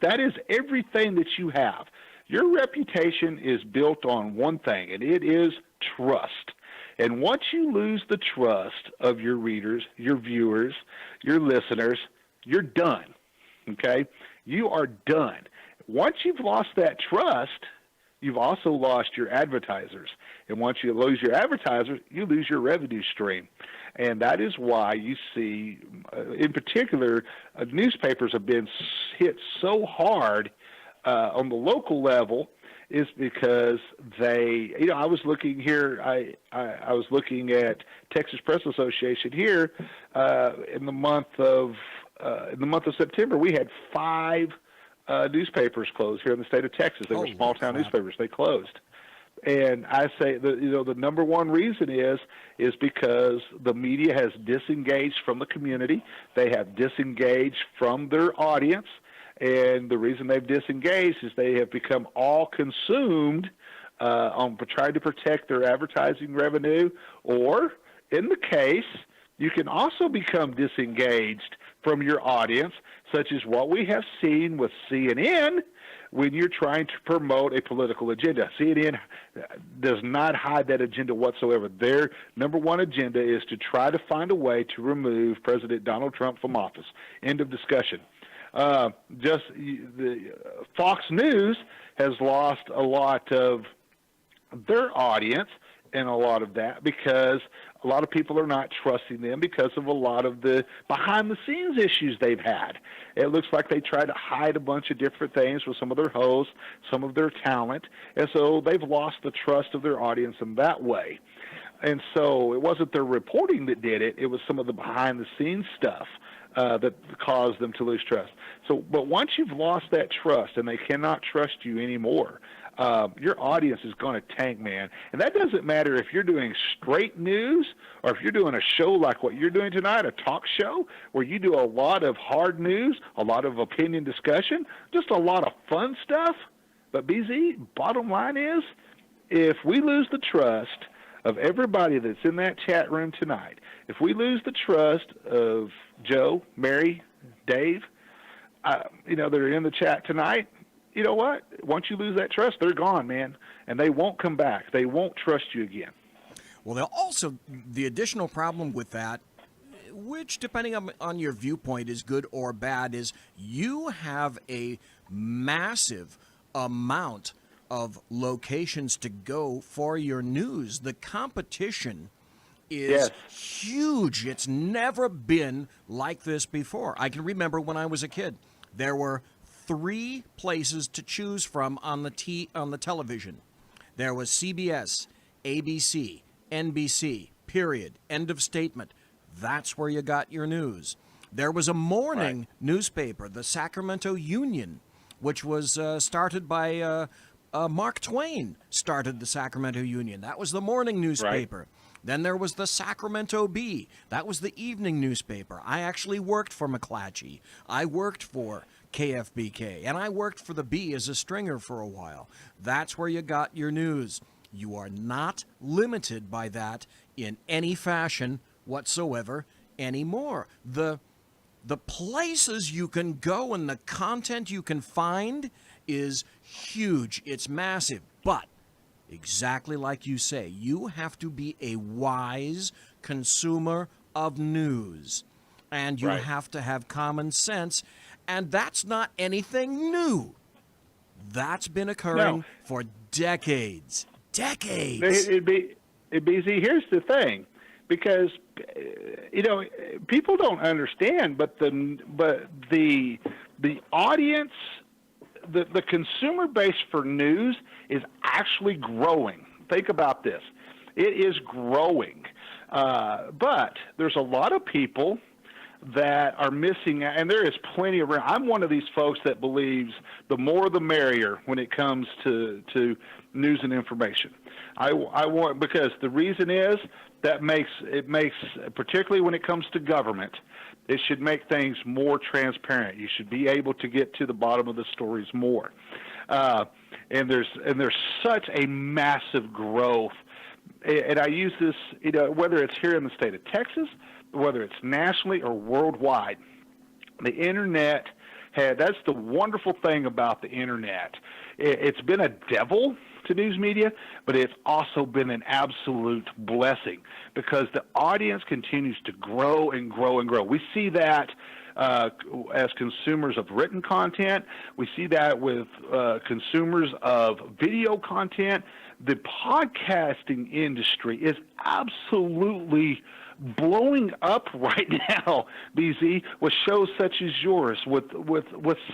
that is everything that you have. Your reputation is built on one thing, and it is trust. And once you lose the trust of your readers, your viewers, your listeners, you're done, okay? You are done. Once you've lost that trust, you've also lost your advertisers. And once you lose your advertisers, you lose your revenue stream. And that is why you see, in particular, newspapers have been hit so hard on the local level, is because they, I was looking here, I was looking at Texas Press Association here in the month of September. We had 5 newspapers closed here in the state of Texas. They were small town newspapers. They closed. And I say the number one reason is because the media has disengaged from the community. They have disengaged from their audience. And the reason they've disengaged is they have become all consumed on trying to protect their advertising revenue. Or, in the case, you can also become disengaged from your audience, such as what we have seen with CNN when you're trying to promote a political agenda. CNN does not hide that agenda whatsoever. Their number one agenda is to try to find a way to remove President Donald Trump from office. End of discussion. The Fox News has lost a lot of their audience and a lot of that because a lot of people are not trusting them because of a lot of the behind-the-scenes issues they've had. It looks like they try to hide a bunch of different things with some of their hosts, some of their talent, and so they've lost the trust of their audience in that way. And so it wasn't their reporting that did it. It was some of the behind-the-scenes stuff that caused them to lose trust. So, but once you've lost that trust and they cannot trust you anymore, your audience is going to tank, man. And that doesn't matter if you're doing straight news or if you're doing a show like what you're doing tonight, a talk show, where you do a lot of hard news, a lot of opinion discussion, just a lot of fun stuff. But BZ, bottom line is, if we lose the trust of everybody that's in that chat room tonight, if we lose the trust of Joe, Mary, Dave, that are in the chat tonight, you know what? Once you lose that trust, they're gone, man, and they won't come back. They won't trust you again. Well, they'll also, the additional problem with that, which depending on your viewpoint is good or bad, is you have a massive amount of locations to go for your news. The competition is huge. It's never been like this before. I can remember when I was a kid, there were 3 places to choose from on the television. There was CBS, ABC, NBC, period, end of statement. That's where you got your news. There was a morning newspaper, the Sacramento Union, which was started by Mark Twain, started the Sacramento Union. That was the morning newspaper. Right. Then there was the Sacramento Bee. That was the evening newspaper. I actually worked for McClatchy. I worked for KFBK, and I worked for the Bee as a stringer for a while. That's where you got your news. You are not limited by that in any fashion whatsoever anymore. The places you can go and the content you can find is huge. It's massive. But exactly like you say, you have to be a wise consumer of news. And you have to have common sense. And that's not anything new. That's been occurring for decades. Decades. BZ, here's the thing. Because, people don't understand, but the audience, the consumer base for news is actually growing. Think about this. It is growing. But there's a lot of people that are missing, and there is plenty around. I'm one of these folks that believes the more the merrier when it comes to news and information. I want, because the reason is that makes, particularly when it comes to government, it should make things more transparent. You should be able to get to the bottom of the stories more. And there's such a massive growth. And I use this, whether it's here in the state of Texas, whether it's nationally or worldwide, the internet that's the wonderful thing about the internet. It's been a devil to news media, but it's also been an absolute blessing because the audience continues to grow and grow and grow. We see that as consumers of written content. We see that with consumers of video content. The podcasting industry is absolutely blowing up right now, BZ, with shows such as yours, with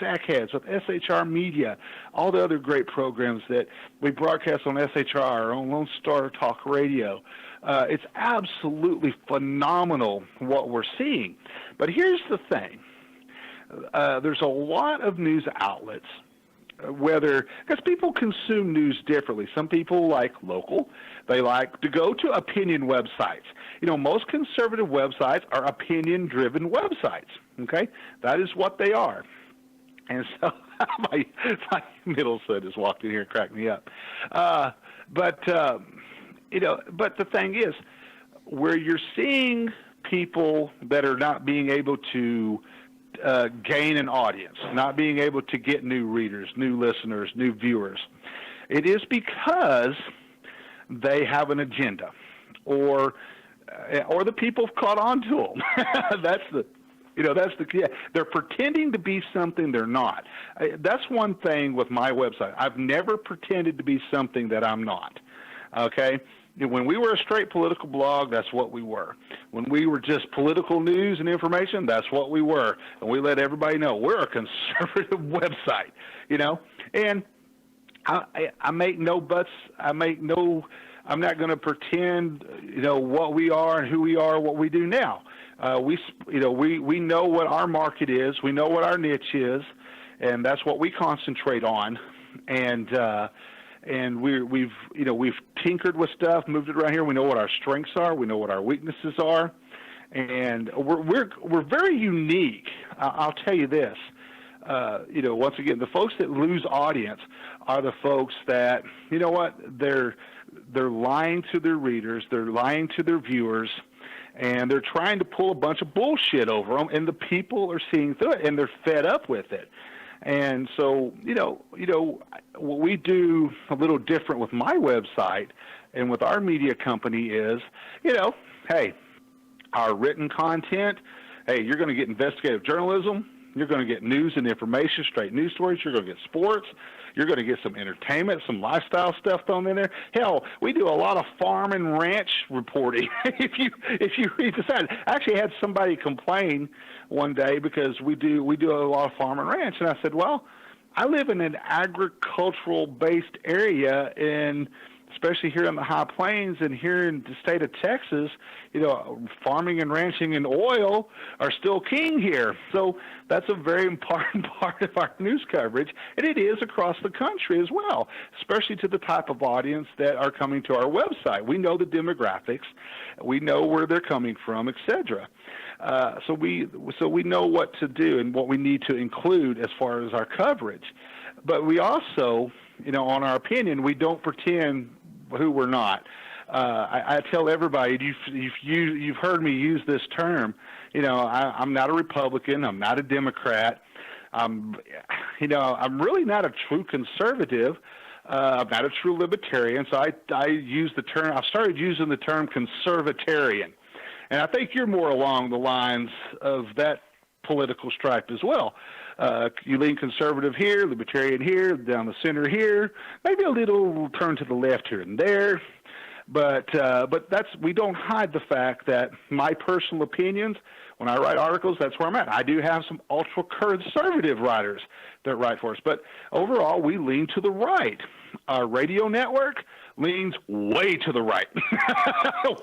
Sackheads, with SHR Media, all the other great programs that we broadcast on SHR, on Lone Star Talk Radio. It's absolutely phenomenal what we're seeing. But here's the thing. There's a lot of news outlets, because people consume news differently. Some people like local. They like to go to opinion websites. Most conservative websites are opinion-driven websites, okay? That is what they are. And so my middle son has walked in here and cracked me up. But the thing is, where you're seeing people that are not being able to gain an audience, not being able to get new readers, new listeners, new viewers, it is because they have an agenda, or the people have caught on to them. They're pretending to be something they're not. That's one thing with my website. I've never pretended to be something that I'm not. Okay? When we were a straight political blog, that's what we were. When we were just political news and information, that's what we were. And we let everybody know we're a conservative website, And I make no buts. I'm not going to pretend, what we are and who we are, what we do now. We know what our market is. We know what our niche is, and that's what we concentrate on. And we've tinkered with stuff, moved it around here. We know what our strengths are. We know what our weaknesses are, and we're very unique. I'll tell you this. Once again, the folks that lose audience are the folks that, they're lying to their readers, they're lying to their viewers, and they're trying to pull a bunch of bullshit over them, and the people are seeing through it, and they're fed up with it. And so, what we do a little different with my website and with our media company is, hey, our written content, hey, you're going to get investigative journalism, you're going to get news and information, straight news stories, you're going to get sports, you're going to get some entertainment, some lifestyle stuff thrown in there. Hell, we do a lot of farm and ranch reporting. if you read the side, I actually had somebody complain one day because we do a lot of farm and ranch, and I said, well, I live in an agricultural based area, and especially here in the high plains and here in the state of Texas, farming and ranching and oil are still king here. So that's a very important part of our news coverage, and it is across the country as well, especially to the type of audience that are coming to our website. We know the demographics, we know where they're coming from, etc. So we know what to do and what we need to include as far as our coverage. But we also, on our opinion, we don't pretend who we're not. I tell everybody, you've heard me use this term. I'm not a Republican. I'm not a Democrat. I'm really not a true conservative. I'm not a true libertarian. So I use the term. I started using the term conservatarian, and I think you're more along the lines of that political stripe as well. You lean conservative here, libertarian here, down the center here, maybe a little turn to the left here and there. But we don't hide the fact that my personal opinions, when I write articles, that's where I'm at. I do have some ultra-conservative writers that write for us. But overall, we lean to the right. Our radio network leans way to the right.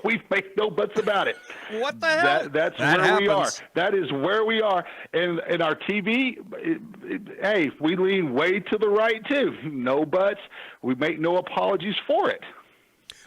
We make no buts about it. What the hell? That's that where happens. we are. That is where we are. And our TV, hey, we lean way to the right too. No buts. We make no apologies for it.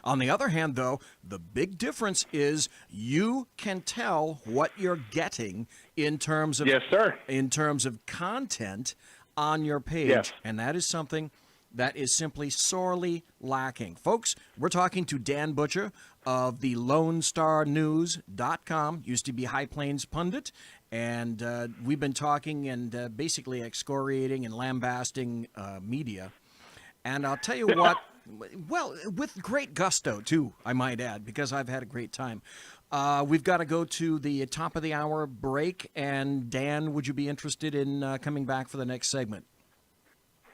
On the other hand, though, the big difference is you can tell what you're getting in terms of yes, sir. In terms of content on your page, yes. And that is something that is simply sorely lacking. Folks, we're talking to Dan Butcher of the LoneStarNews.com, used to be High Plains Pundit, and we've been talking and basically excoriating and lambasting media. And I'll tell you what, Well, with great gusto, too, I might add, because I've had a great time. We've got to go to the top of the hour break. And, Dan, would you be interested in coming back for the next segment?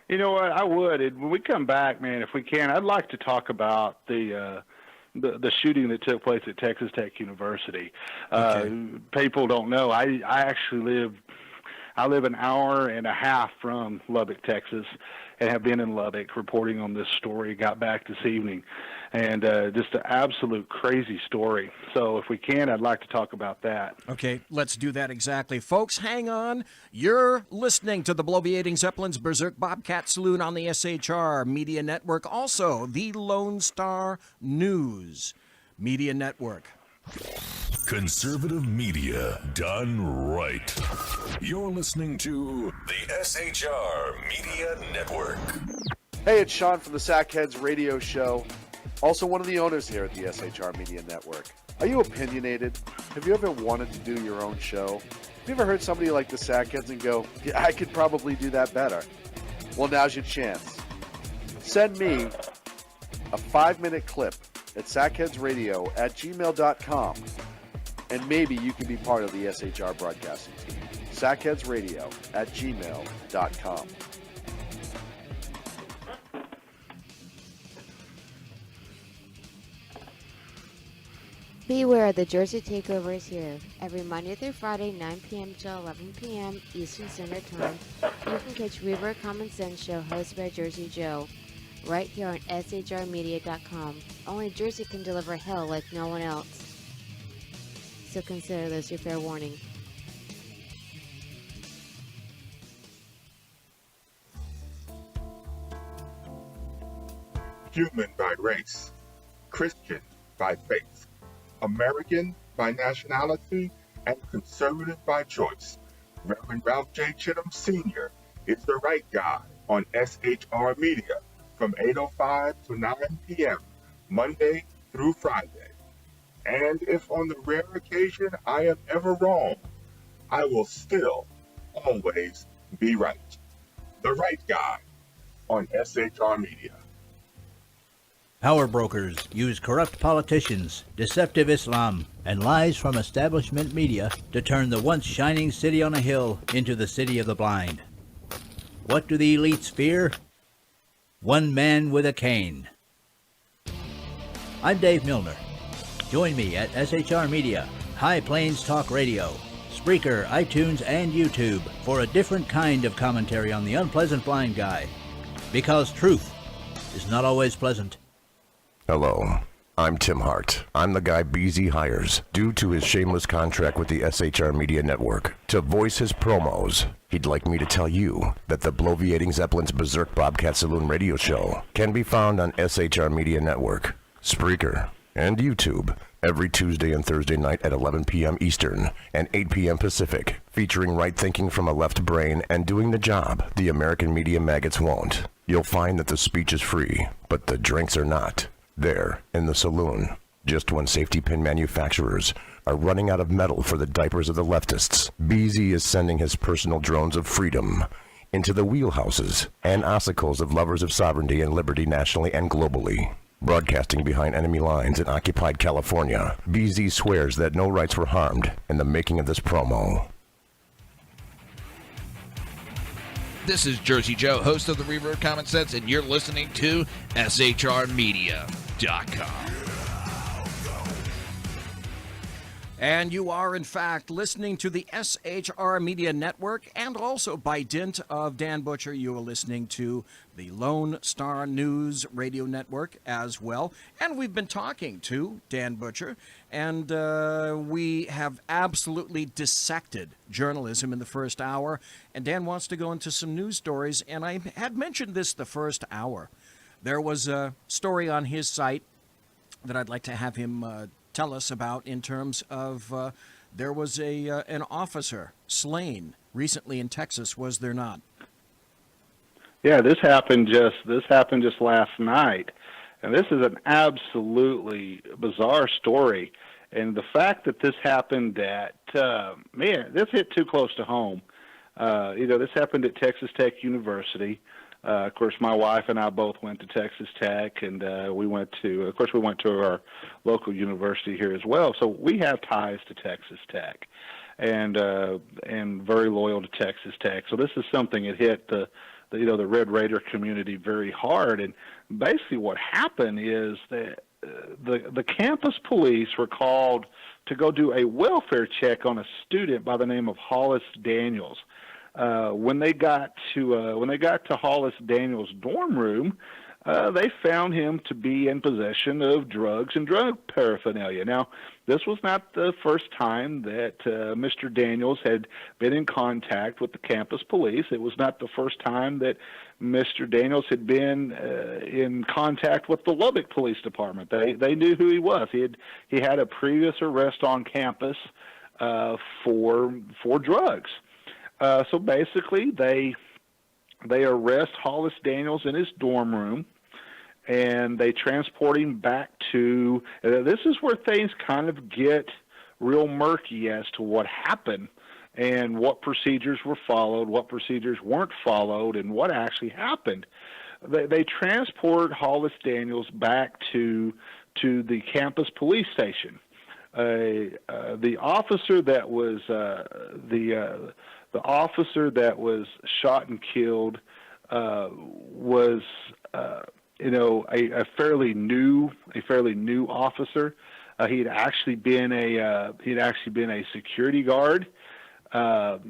You know what? I would. When we come back, man, if we can, I'd like to talk about the shooting that took place at Texas Tech University. People don't know. I actually live an hour and a half from Lubbock, Texas, and have been in Lubbock reporting on this story. Got back this evening, and just an absolute crazy story. So if we can, I'd like to talk about that. Okay, let's do that exactly. Folks, hang on. You're listening to the Bloviating Zeppelin's Berserk Bobcat Saloon on the SHR Media Network. Also, the Lone Star News Media Network. Conservative media done right. You're listening to the SHR Media Network. Hey, it's Sean from the Sackheads Radio Show, also one of the owners here at the SHR Media Network. Are you opinionated? Have you ever wanted to do your own show? Have you ever heard somebody like the Sackheads and go, yeah, I could probably do that better? Well, now's your chance. Send me a 5-minute clip at sackheadsradio@gmail.com, and maybe you can be part of the SHR broadcasting team. sackheadsradio@gmail.com. Beware, the Jersey Takeover is here. Every Monday through Friday, 9 p.m. to 11 p.m. Eastern Standard Time, you can catch River Common Sense Show hosted by Jersey Joe, right here on shrmedia.com. Only Jersey can deliver hell like no one else. So consider this your fair warning. Human by race, Christian by faith, American by nationality, and conservative by choice. Reverend Ralph J. Chittum Sr. is the right guy on SHR Media from 8:05 to 9 p.m. Monday through Friday. And if on the rare occasion I am ever wrong, I will still always be right. The right guy on SHR Media. Power brokers use corrupt politicians, deceptive Islam, and lies from establishment media to turn the once shining city on a hill into the city of the blind. What do the elites fear? One man with a cane. I'm Dave Milner. Join me at SHR Media, High Plains Talk Radio, Spreaker, iTunes, and YouTube for a different kind of commentary on the unpleasant blind guy. Because truth is not always pleasant. Hello, I'm Tim Hart. I'm the guy BZ hires due to his shameless contract with the SHR Media Network to voice his promos. He'd like me to tell you that the Bloviating Zeppelin's Berserk Bobcat Saloon radio show can be found on SHR Media Network, Spreaker, and YouTube every Tuesday and Thursday night at 11 p.m. Eastern and 8 p.m. Pacific, featuring right thinking from a left brain and doing the job the American media maggots won't. You'll find that the speech is free, but the drinks are not. There, in the saloon, just when safety pin manufacturers are running out of metal for the diapers of the leftists, BZ is sending his personal drones of freedom into the wheelhouses and ossicles of lovers of sovereignty and liberty nationally and globally. Broadcasting behind enemy lines in occupied California, BZ swears that no rights were harmed in the making of this promo. This is Jersey Joe, host of the Reverb Common Sense, and you're listening to SHRmedia.com. And you are, in fact, listening to the SHR Media Network, and also by dint of Dan Butcher, you are listening to the Lone Star News Radio Network as well. And we've been talking to Dan Butcher, and we have absolutely dissected journalism in the first hour. And Dan wants to go into some news stories, and I had mentioned this the first hour. There was a story on his site that I'd like to have him tell us about in terms of there was an officer slain recently in Texas, was there not? Yeah, this happened just last night, and this is an absolutely bizarre story. And the fact that this happened at this hit too close to home. This happened at Texas Tech University. Of course, my wife and I both went to Texas Tech, and we went to our local university here as well. So we have ties to Texas Tech, and very loyal to Texas Tech. So this is something that hit the Red Raider community very hard. And basically, what happened is that the campus police were called to go do a welfare check on a student by the name of Hollis Daniels. When they got to Hollis Daniels' dorm room, they found him to be in possession of drugs and drug paraphernalia. Now, this was not the first time that Mr. Daniels had been in contact with the campus police. It was not the first time that Mr. Daniels had been in contact with the Lubbock Police Department. They knew who he was. He had a previous arrest on campus for drugs. So basically, they arrest Hollis Daniels in his dorm room, and they transport him back to. This is where things kind of get real murky as to what happened and what procedures were followed, what procedures weren't followed, and what actually happened. They transport Hollis Daniels back to the campus police station. The officer that was the officer that was shot and killed was a fairly new officer. He'd actually been a security guard at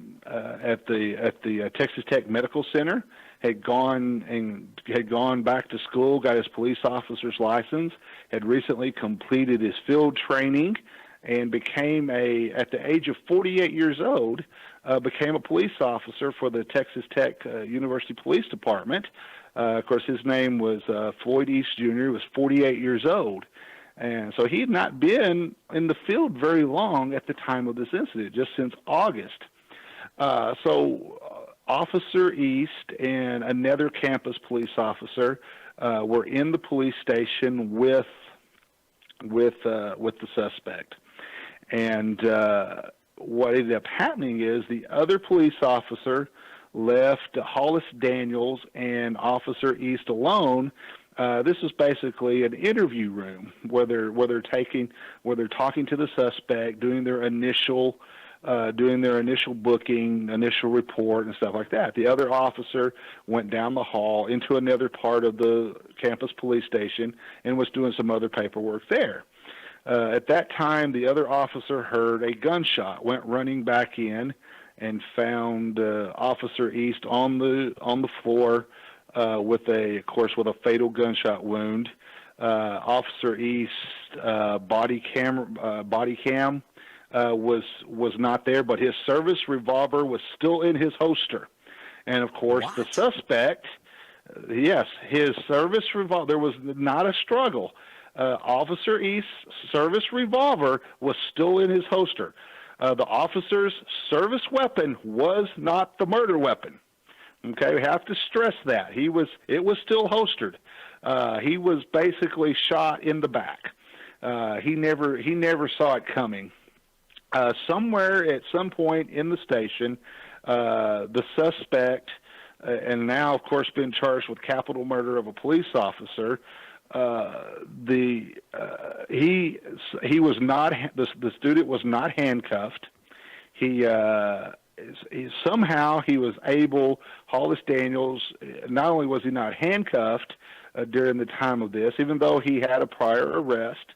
the Texas Tech Medical Center. Had gone back to school, got his police officer's license, had recently completed his field training, and became at the age of 48 years old, became a police officer for the Texas Tech University Police Department. Of course, his name was Floyd East Jr. He was 48 years old. And so he had not been in the field very long at the time of this incident, just since August. Officer East and another campus police officer were in the police station with the suspect. And what ended up happening is the other police officer left Hollis Daniels and Officer East alone. This is basically an interview room where they're talking to the suspect, doing their initial booking, initial report, and stuff like that. The other officer went down the hall into another part of the campus police station and was doing some other paperwork there. At that time, the other officer heard a gunshot, went running back in, and found Officer East on the floor with a fatal gunshot wound. Officer East's body cam was not there, but his service revolver was still in his holster. And of course, the suspect, yes, his service revolver. There was not a struggle. Officer East's service revolver was still in his holster. The officer's service weapon was not the murder weapon. Okay, we have to stress that. It was still holstered. He was basically shot in the back. He never saw it coming. Somewhere at some point in the station, the suspect, and now of course been charged with capital murder of a police officer, the student was not handcuffed. Somehow he was able, Hollis Daniels, not only was he not handcuffed during the time of this, even though he had a prior arrest,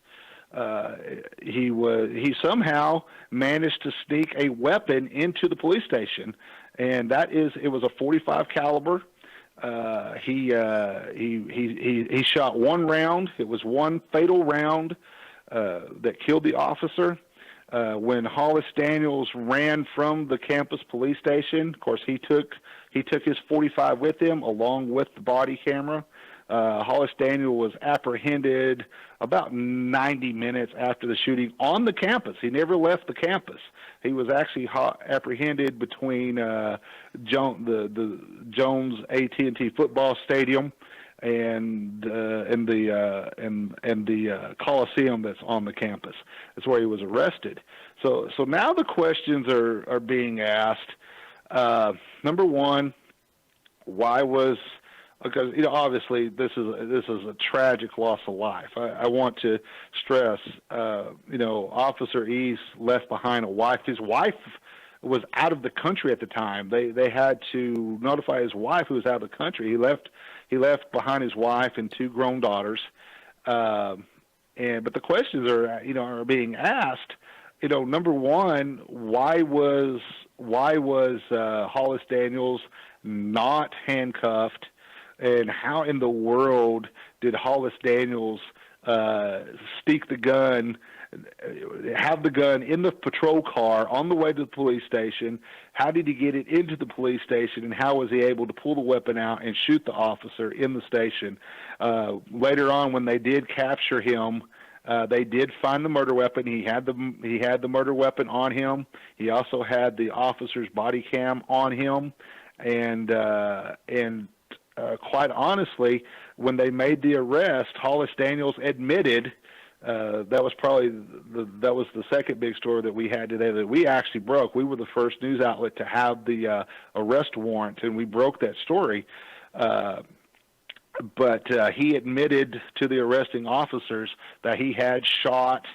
he somehow managed to sneak a weapon into the police station, and it was a .45 caliber. He shot one round. It was one fatal round that killed the officer. When Hollis Daniels ran from the campus police station, of course he took his .45 with him along with the body camera. Hollis Daniel was apprehended about 90 minutes after the shooting on the campus. He never left the campus. He was actually apprehended between the Jones AT&T football stadium and the Coliseum that's on the campus. That's where he was arrested. So now the questions are being asked. Number one, why was because obviously this is a tragic loss of life. I want to stress, Officer East left behind a wife. His wife was out of the country at the time. They had to notify his wife, who was out of the country. He left behind his wife and 2 grown daughters. But the questions are being asked. Number one, why was Hollis Daniels not handcuffed, and how in the world did Hollis Daniels sneak the gun, have the gun in the patrol car on the way to the police station? How did he get it into the police station, and how was he able to pull the weapon out and shoot the officer in the station? Later on, when they did capture him, they did find the murder weapon. He had the murder weapon on him. He also had the officer's body cam on him, and quite honestly, when they made the arrest, Hollis Daniels admitted. That was the second big story that we had today that we actually broke. We were the first news outlet to have the arrest warrant, and we broke that story. But he admitted to the arresting officers that he had shot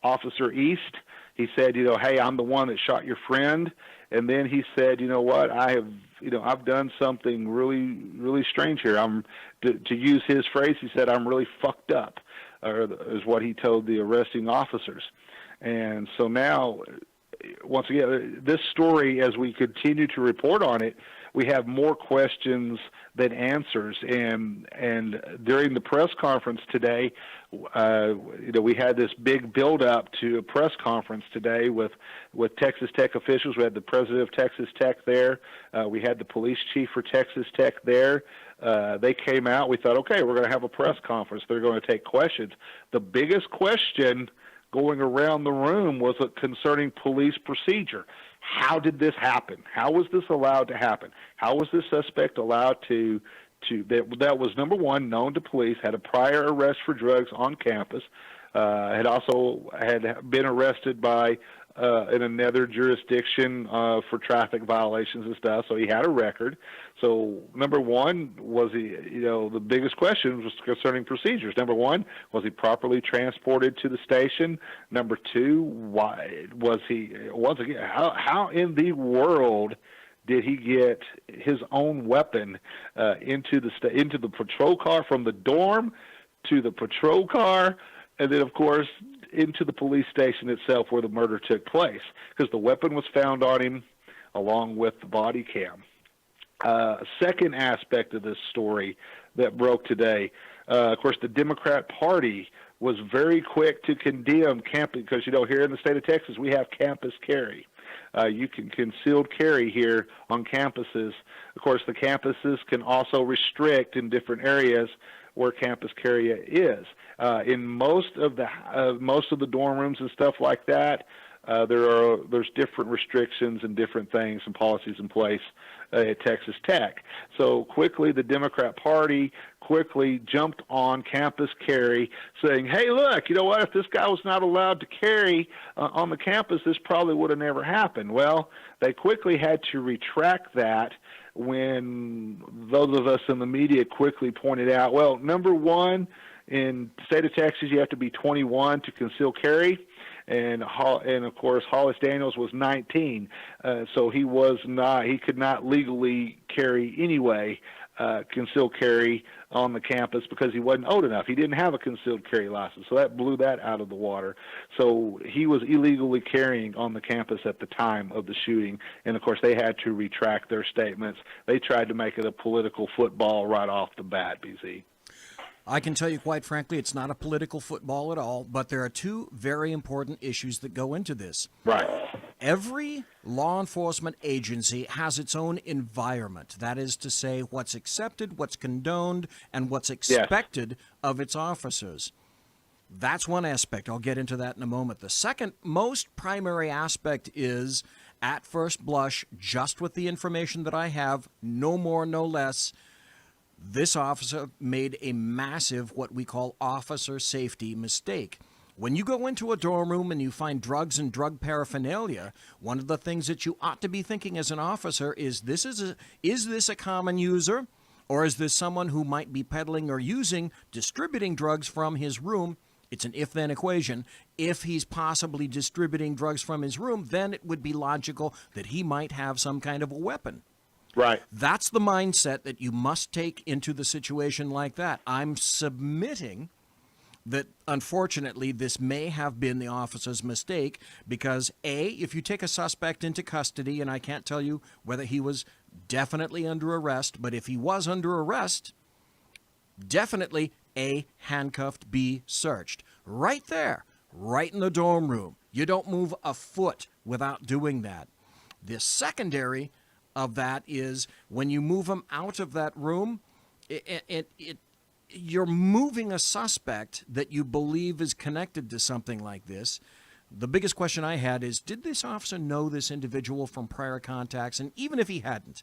Officer East. He said, hey, I'm the one that shot your friend. And then he said, you know what, I've done something really, really strange here. To use his phrase, he said, I'm really fucked up, is what he told the arresting officers. And so now, once again, this story, as we continue to report on it, we have more questions than answers. And during the press conference today, we had this big build-up to a press conference today with Texas Tech officials. We had the president of Texas Tech there. We had the police chief for Texas Tech there. They came out. We thought, okay, we're going to have a press conference. They're going to take questions. The biggest question going around the room was concerning police procedure. How did this happen? How was this allowed to happen? How was this suspect allowed to that was, number one, known to police, had a prior arrest for drugs on campus, had been arrested by in another jurisdiction for traffic violations and stuff, so he had a record. So number one, was he, the biggest question was concerning procedures. Number one, was he properly transported to the station? Number two, why was he, once again, how in the world did he get his own weapon into the patrol car, from the dorm to the patrol car, and then, of course, into the police station itself where the murder took place? Because the weapon was found on him along with the body cam. Second aspect of this story that broke today, of course, the Democrat Party was very quick to condemn campus, because, here in the state of Texas, we have campus carry. You can concealed carry here on campuses. Of course, the campuses can also restrict in different areas where campus carry is. In most of the dorm rooms and stuff like that, there's different restrictions and different things and policies in place at Texas Tech. So quickly, the Democrat Party quickly jumped on campus carry, saying, hey, look, you know what, if this guy was not allowed to carry on the campus, this probably would have never happened. Well, they quickly had to retract that when those of us in the media quickly pointed out, well, number one, in the state of Texas, you have to be 21 to conceal carry. And of course, Hollis Daniels was 19, so he could not legally carry anyway, concealed carry on the campus, because he wasn't old enough. He didn't have a concealed carry license, so that blew that out of the water. So he was illegally carrying on the campus at the time of the shooting, and of course they had to retract their statements. They tried to make it a political football right off the bat, BZ. I can tell you quite frankly, it's not a political football at all, but there are two very important issues that go into this. Right. Every law enforcement agency has its own environment. That is to say, what's accepted, what's condoned, and what's expected of its officers. That's one aspect. I'll get into that in a moment. The second most primary aspect is, at first blush, just with the information that I have, no more, no less, this officer made a massive, what we call officer safety mistake. When you go into a dorm room and you find drugs and drug paraphernalia, one of the things that you ought to be thinking as an officer is this a common user, Or is this someone who might be peddling or distributing drugs from his room? It's an if-then equation. If he's possibly distributing drugs from his room, then it would be logical that he might have some kind of a weapon. Right. That's the mindset that you must take into the situation like that. I'm submitting that, unfortunately, this may have been the officer's mistake because, A, if you take a suspect into custody, and I can't tell you whether he was definitely under arrest, but if he was under arrest, definitely A, handcuffed, B, searched. Right there, right in the dorm room. You don't move a foot without doing that. The secondary of that is when you move him out of that room, you're moving a suspect that you believe is connected to something like this. The biggest question I had is, did this officer know this individual from prior contacts? And even if he hadn't,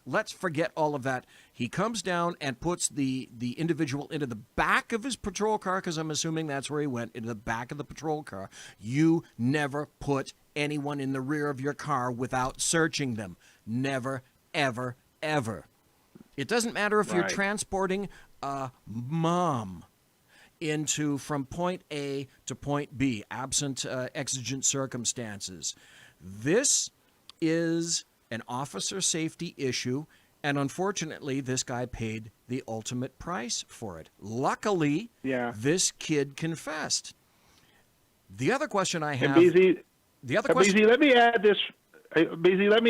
let's forget all of that. He comes down and puts the individual into the back of his patrol car, because I'm assuming that's where he went, into the back of the patrol car. You never put anyone in the rear of your car without searching them. Never, ever, ever. It doesn't matter if you're transporting a mom from point A to point B, absent exigent circumstances. This is an officer safety issue, and unfortunately, this guy paid the ultimate price for it. Luckily, this kid confessed. The other question I have... BZ, let me add this. BZ, let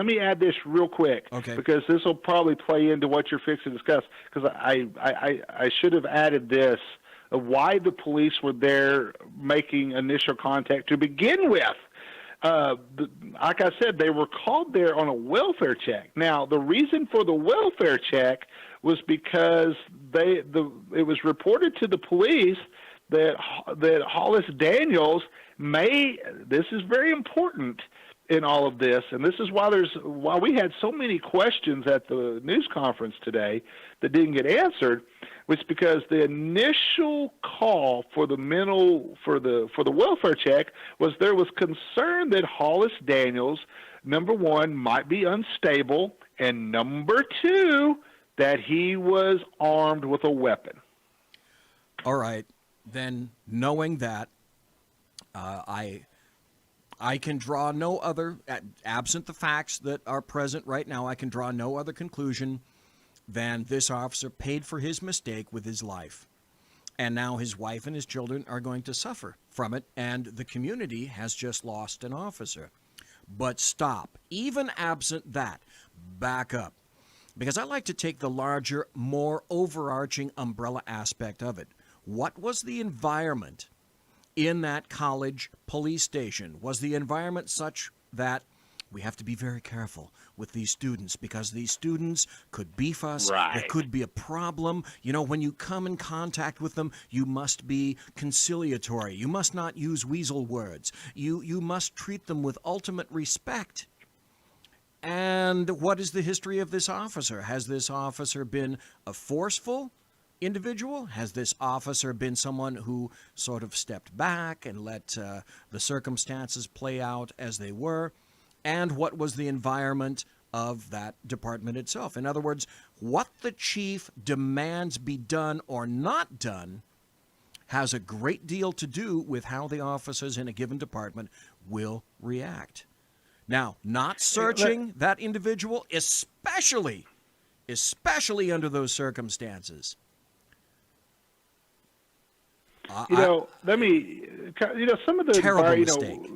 me add this real quick, because this will probably play into what you're fixing to discuss. Because I should have added this of why the police were there making initial contact to begin with. Like I said, they were called there on a welfare check. Now, the reason for the welfare check was because it was reported to the police that Hollis Daniels this is very important in all of this, and this is why we had so many questions at the news conference today that didn't get answered, was because the initial call for the welfare check was there was concern that Hollis Daniels, number one, might be unstable, and number two, that he was armed with a weapon. All right, then knowing that, I can draw no other, absent the facts that are present right now, I can draw no other conclusion than this officer paid for his mistake with his life. And now his wife and his children are going to suffer from it, and the community has just lost an officer. But stop. Even absent that, back up. Because I like to take the larger, more overarching umbrella aspect of it. What was the environment in that college police station? Was the environment such that we have to be very careful with these students, because these students could beef us. There could be a problem. You know, when you come in contact with them, you must be conciliatory. You must not use weasel words. You must treat them with ultimate respect. And what is the history of this officer? Has this officer been a forceful individual? Has this officer been someone who sort of stepped back and let the circumstances play out as they were? And what was the environment of that department itself? In other words, what the chief demands be done or not done has a great deal to do with how the officers in a given department will react. Now, not searching that individual, especially under those circumstances. Some of the terrible mistake.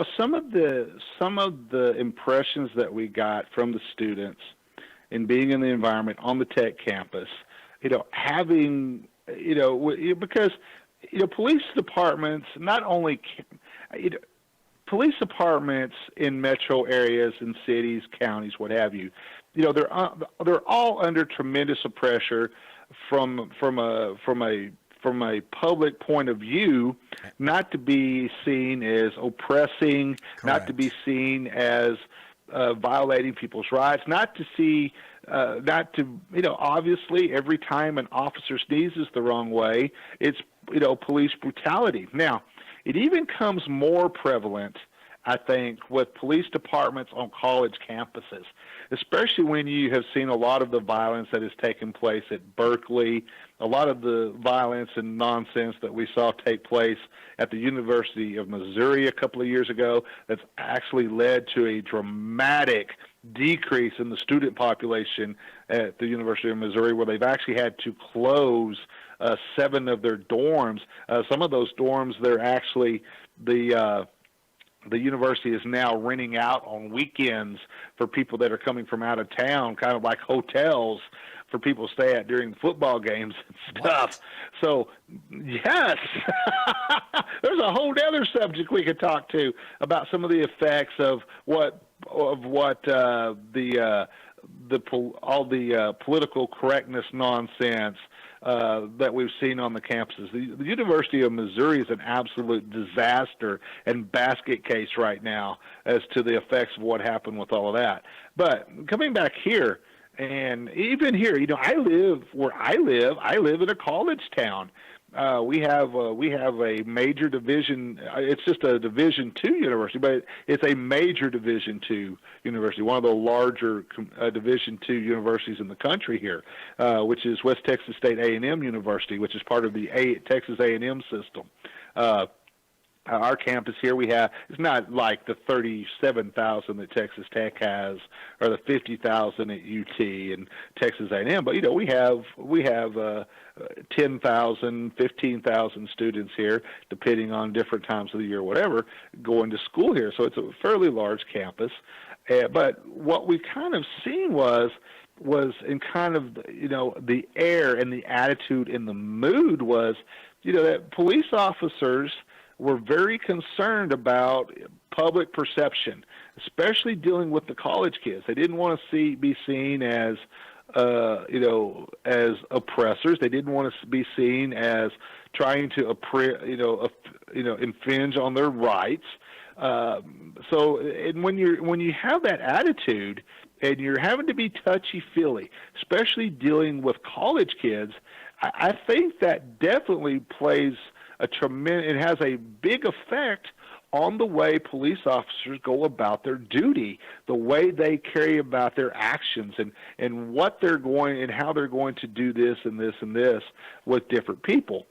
Some of the impressions that we got from the students in being in the environment on the tech campus, having, because, police departments, not only, police departments in metro areas and cities, counties, what have you, they're all under tremendous pressure from a public point of view, not to be seen as oppressing, not to be seen as violating people's rights, obviously every time an officer sneezes the wrong way, it's, police brutality. Now, it even comes more prevalent, I think, with police departments on college campuses. especially when you have seen a lot of the violence that has taken place at Berkeley, a lot of the violence and nonsense that we saw take place at the University of Missouri a couple of years ago, that's actually led to a dramatic decrease in the student population at the University of Missouri, where they've actually had to close 7 of their dorms. Some of those dorms, they're actually the university is now renting out on weekends for people that are coming from out of town, kind of like hotels for people to stay at during football games and stuff. So, yes, there's a whole other subject we could talk to about some of the effects of all the political correctness nonsense that we've seen on the campuses. The University of Missouri is an absolute disaster and basket case right now as to the effects of what happened with all of that. But coming back here, and even here, I live where I live. I live in a college town. We have a major division. It's just a Division II university, but it's a major Division II university, one of the larger Division II universities in the country here, which is West Texas State A&M University, which is part of the Texas A&M system. Our campus here, it's not like the 37,000 that Texas Tech has, or the 50,000 at UT and Texas A&M, but we have 10,000, 15,000 students here, depending on different times of the year, whatever, going to school here. So it's a fairly large campus. But what we kind of seen was in kind of the air and the attitude and the mood was, that police officers were very concerned about public perception, especially dealing with the college kids. They didn't want to be seen as as oppressors. They didn't want to be seen as trying to infringe on their rights. So, and when you have that attitude and you're having to be touchy-feely, especially dealing with college kids, I think that definitely plays it has a big effect on the way police officers go about their duty, the way they carry about their actions, and what they're going and how they're going to do this and this and this with different people,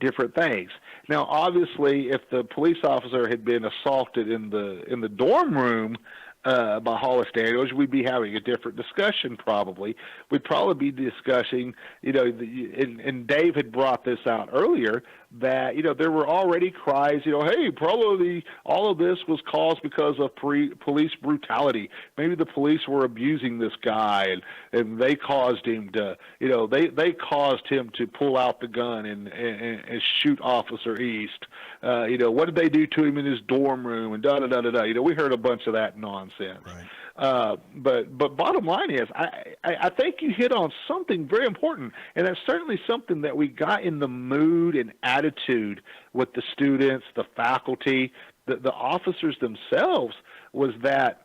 different things. Now, obviously, if the police officer had been assaulted in the dorm room by Hollis Daniels, we'd be having a different discussion probably. We'd probably be discussing, and Dave had brought this out earlier, that, there were already cries, hey, probably all of this was caused because of police brutality. Maybe the police were abusing this guy and they caused him to, they caused him to pull out the gun and shoot Officer East. What did they do to him in his dorm room and da-da-da-da-da. We heard a bunch of that nonsense. Right. But bottom line is, I think you hit on something very important, and that's certainly something that we got in the mood and attitude with the students, the faculty, the officers themselves, was that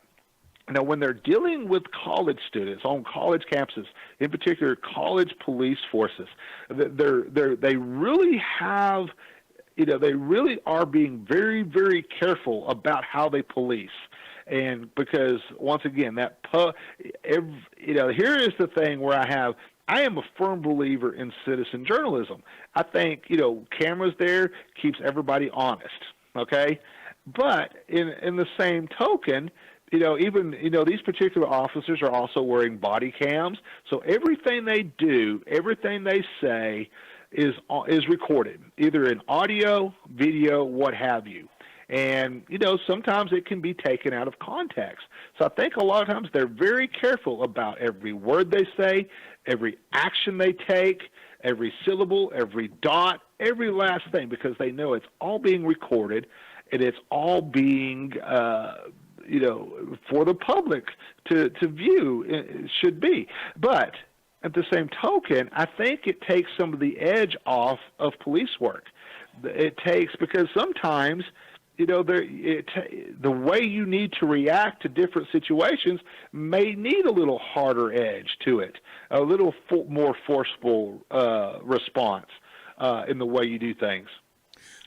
when they're dealing with college students on college campuses, in particular college police forces, they really have, they really are being very, very careful about how they police. And because, once again, here is the thing where I am a firm believer in citizen journalism. I think, cameras there keeps everybody honest, okay? But in the same token, even, these particular officers are also wearing body cams. So everything they do, everything they say is recorded, either in audio, video, what have you. And, sometimes it can be taken out of context. So I think a lot of times they're very careful about every word they say, every action they take, every syllable, every dot, every last thing, because they know it's all being recorded and it's all being, for the public to view, it should be. But at the same token, I think it takes some of the edge off of police work. It takes, because sometimes, the way you need to react to different situations may need a little harder edge to it, a little more forceful response in the way you do things.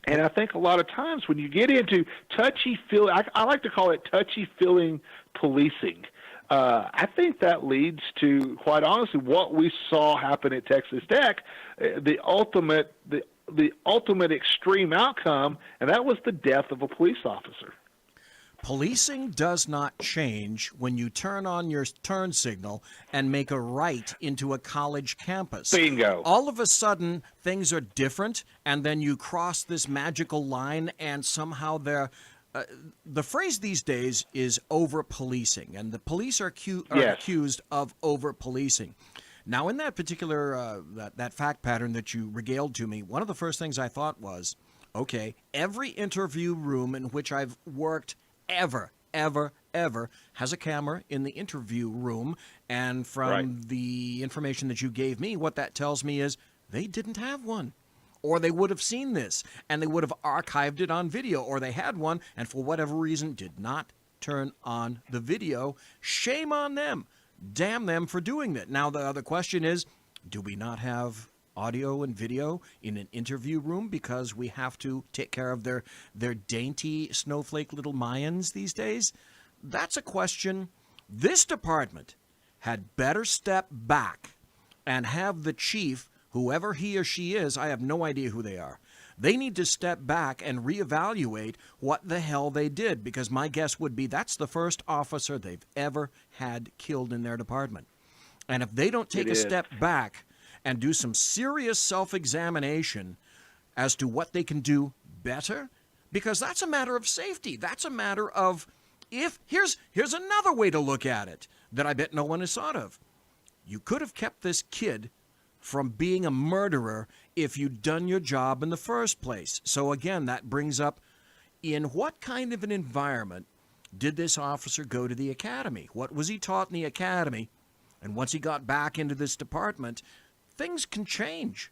And I think a lot of times when you get into touchy-feeling, I like to call it touchy-feeling policing. I think that leads to, quite honestly, what we saw happen at Texas Tech, the ultimate extreme outcome, and that was the death of a police officer. Policing does not change when you turn on your turn signal and make a right into a college campus. Bingo. All of a sudden, things are different, and then you cross this magical line, and somehow they're... the phrase these days is over-policing, and the police are accused of over-policing. Now, in that particular that fact pattern that you regaled to me, one of the first things I thought was, okay, every interview room in which I've worked ever has a camera in the interview room, and from the information that you gave me, what that tells me is they didn't have one. Or they would have seen this, and they would have archived it on video, or they had one, and for whatever reason did not turn on the video. Shame on them. Damn them for doing that. Now, the other question is, do we not have audio and video in an interview room because we have to take care of their dainty snowflake little Mayans these days? That's a question. This department had better step back and have the chief, whoever he or she is, I have no idea who they are. They need to step back and reevaluate what the hell they did, because my guess would be that's the first officer they've ever had killed in their department. And if they don't take a step back and do some serious self-examination as to what they can do better, because that's a matter of safety. That's a matter of, here's another way to look at it that I bet no one has thought of. You could have kept this kid from being a murderer if you'd done your job in the first place. So again, that brings up, in what kind of an environment did this officer go to the academy? What was he taught in the academy? And once he got back into this department, things can change.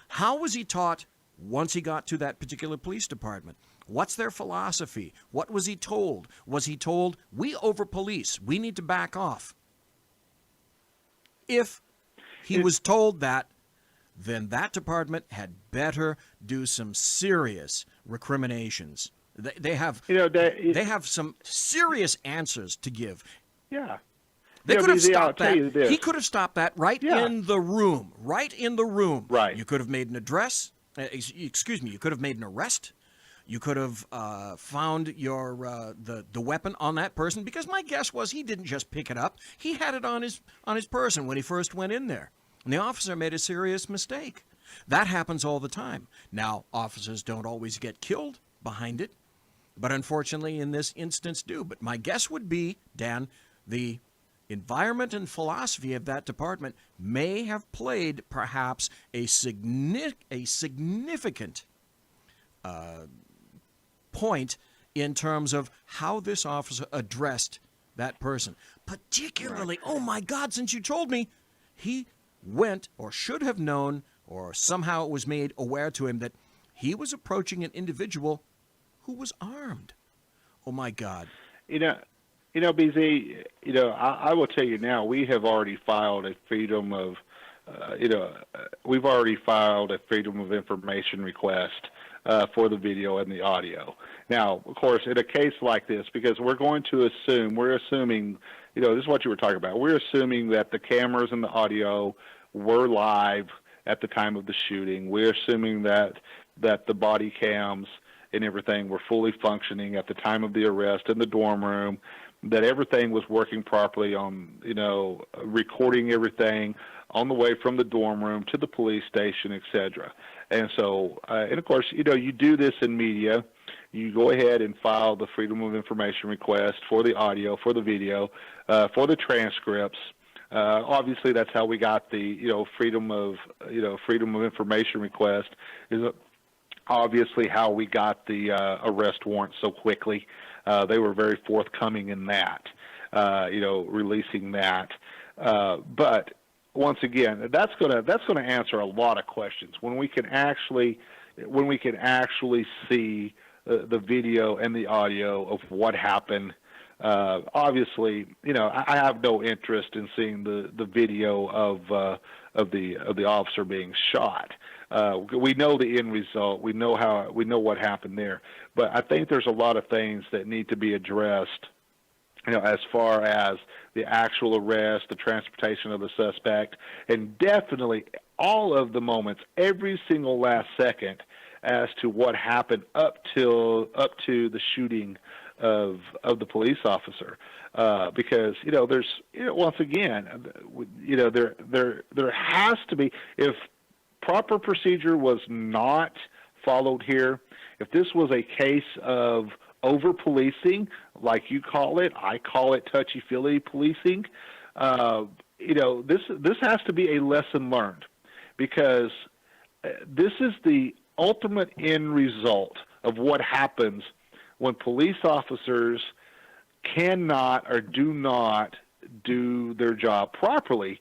How was he taught once he got to that particular police department? What's their philosophy? What was he told? Was he told, we over-police, we need to back off? If he was told that, then that department had better do some serious recriminations. They have some serious answers to give. Yeah. They could have stopped that. He could have stopped that right in the room. Right in the room. Right. You could have made an address. Excuse me. You could have made an arrest. You could have found your the weapon on that person, because my guess was he didn't just pick it up. He had it on his person when he first went in there. And the officer made a serious mistake. That happens all the time. Now, officers don't always get killed behind it, but unfortunately in this instance do. But my guess would be, Dan, the environment and philosophy of that department may have played perhaps a significant point in terms of how this officer addressed that person. Particularly, oh my God, since you told me, he went, or should have known, or somehow it was made aware to him that he was approaching an individual who was armed. Oh my God. You know, BZ, I will tell you now, we have already filed a freedom of, we've already filed a freedom of information request for the video and the audio. Now, of course, in a case like this, because we're assuming, this is what you were talking about. We're assuming that the cameras and the audio were live at the time of the shooting. We're assuming that the body cams and everything were fully functioning at the time of the arrest in the dorm room, that everything was working properly on, recording everything on the way from the dorm room to the police station, etc. And so, and of course, you do this in media. You go ahead and file the Freedom of Information request for the audio, for the video, for the transcripts. Obviously, that's how we got the Freedom of Information request. Is obviously how we got the arrest warrant so quickly. They were very forthcoming in that, releasing that. But once again, that's gonna answer a lot of questions when we can actually see the video and the audio of what happened. Obviously, I have no interest in seeing the video of the officer being shot. We know the end result. We know what happened there. But I think there's a lot of things that need to be addressed as far as the actual arrest, the transportation of the suspect, and definitely all of the moments, every single last second, as to what happened up to the shooting of the police officer, because there's once again, there has to be, if proper procedure was not followed here, if this was a case of over policing, like you call it, I call it touchy-feely policing, this has to be a lesson learned, because this is the ultimate end result of what happens when police officers cannot or do not do their job properly.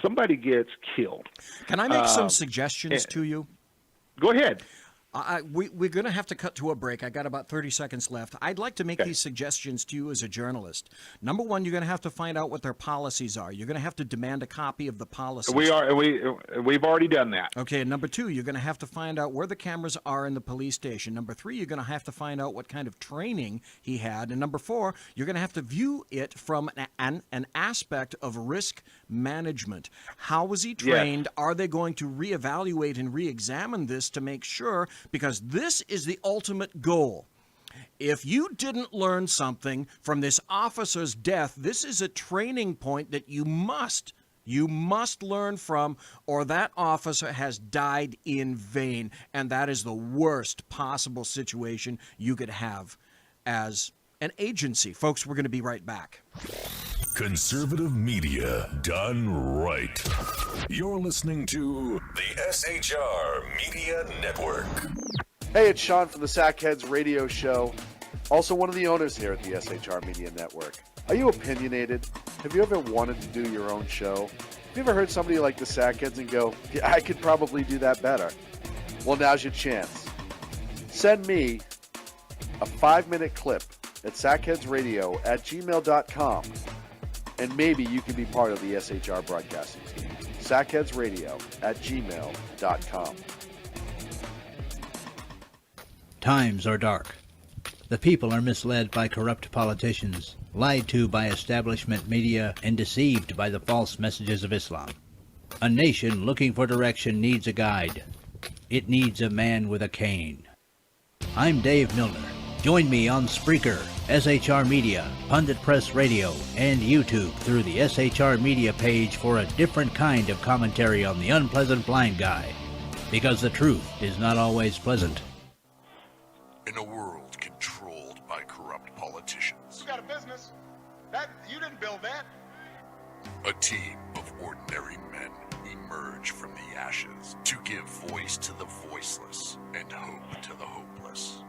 Somebody gets killed. Can I make some suggestions to you? Go ahead. We're going to have to cut to a break. I got about 30 seconds left. I'd like to make these suggestions to you as a journalist. Number one, you're going to have to find out what their policies are. You're going to have to demand a copy of the policies. We've already done that. Okay, and number two, you're going to have to find out where the cameras are in the police station. Number three, you're going to have to find out what kind of training he had. And number four, you're going to have to view it from an aspect of risk management. How was he trained? Yes. Are they going to reevaluate and reexamine this to make sure? Because this is the ultimate goal. If you didn't learn something from this officer's death, this is a training point that you must learn from, or that officer has died in vain. And that is the worst possible situation you could have as an agency. Folks, we're going to be right back. Conservative media done right. You're listening to the SHR Media Network. Hey, it's Sean from the Sackheads Radio Show, also one of the owners here at the SHR Media Network. Are you opinionated? Have you ever wanted to do your own show? Have you ever heard somebody like the Sackheads and go, yeah, I could probably do that better? Well, now's your chance. Send me a 5-minute clip at sackheadsradio@gmail.com, and maybe you can be part of the SHR broadcasting team. sackheadsradio@gmail.com. Times are dark. The people are misled by corrupt politicians, lied to by establishment media, and deceived by the false messages of Islam. A nation looking for direction needs a guide. It needs a man with a cane. I'm Dave Milner. Join me on Spreaker, SHR Media, Pundit Press Radio, and YouTube through the SHR Media page for a different kind of commentary on the unpleasant blind guy. Because the truth is not always pleasant. In a world controlled by corrupt politicians, You got a business. That you didn't build that. a team of ordinary men emerge from the ashes to give voice to the voiceless and hope to the hopeless.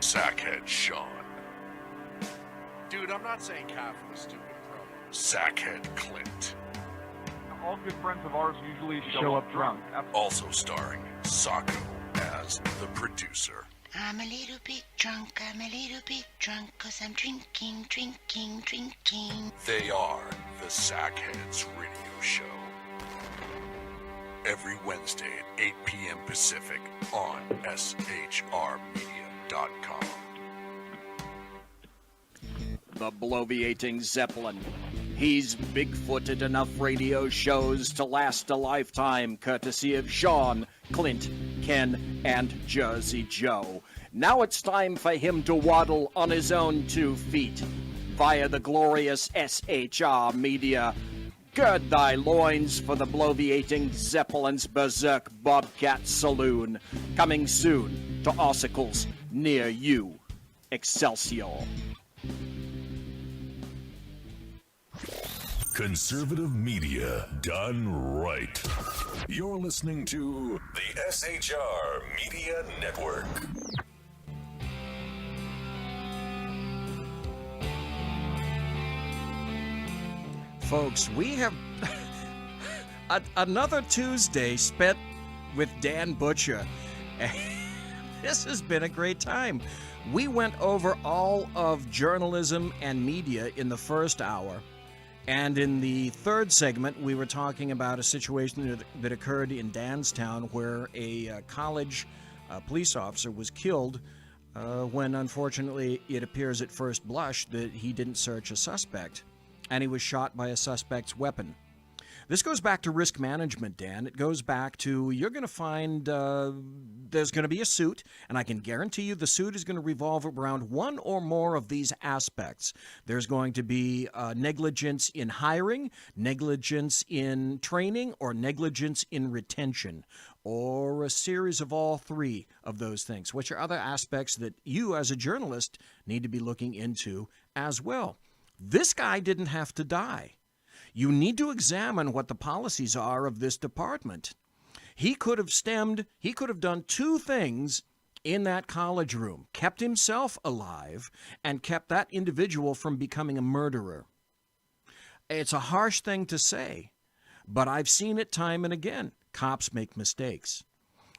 Sackhead Sean. Dude, I'm not saying coffee was stupid, bro. Sackhead Clint. All good friends of ours usually show up drunk. Also starring Sako as the producer. I'm a little bit drunk, cause I'm drinking. They are the Sackheads Radio Show. Every Wednesday at 8 p.m. Pacific on shrmedia.com. The bloviating Zeppelin. He's big-footed enough radio shows to last a lifetime, courtesy of Sean, Clint, Ken, and Jersey Joe. Now it's time for him to waddle on his own 2 feet via the glorious SHR Media. Gird thy loins for the bloviating Zeppelin's Berserk Bobcat Saloon. Coming soon to Ossicles near you. Excelsior. Conservative media done right. You're listening to the SHR Media Network. Folks, we have another Tuesday spent with Dan Butcher. This has been a great time. We went over all of journalism and media in the first hour. And in the third segment, we were talking about a situation that occurred in Danstown where a college police officer was killed when unfortunately it appears at first blush that he didn't search a suspect, and he was shot by a suspect's weapon. This goes back to risk management, Dan. It goes back to, you're going to find there's going to be a suit, and I can guarantee you the suit is going to revolve around one or more of these aspects. There's going to be negligence in hiring, negligence in training, or negligence in retention, or a series of all three of those things, which are other aspects that you as a journalist need to be looking into as well. This guy didn't have to die. You need to examine what the policies are of this department. He could have done two things in that college room: kept himself alive and kept that individual from becoming a murderer. It's a harsh thing to say, but I've seen it time and again. Cops make mistakes.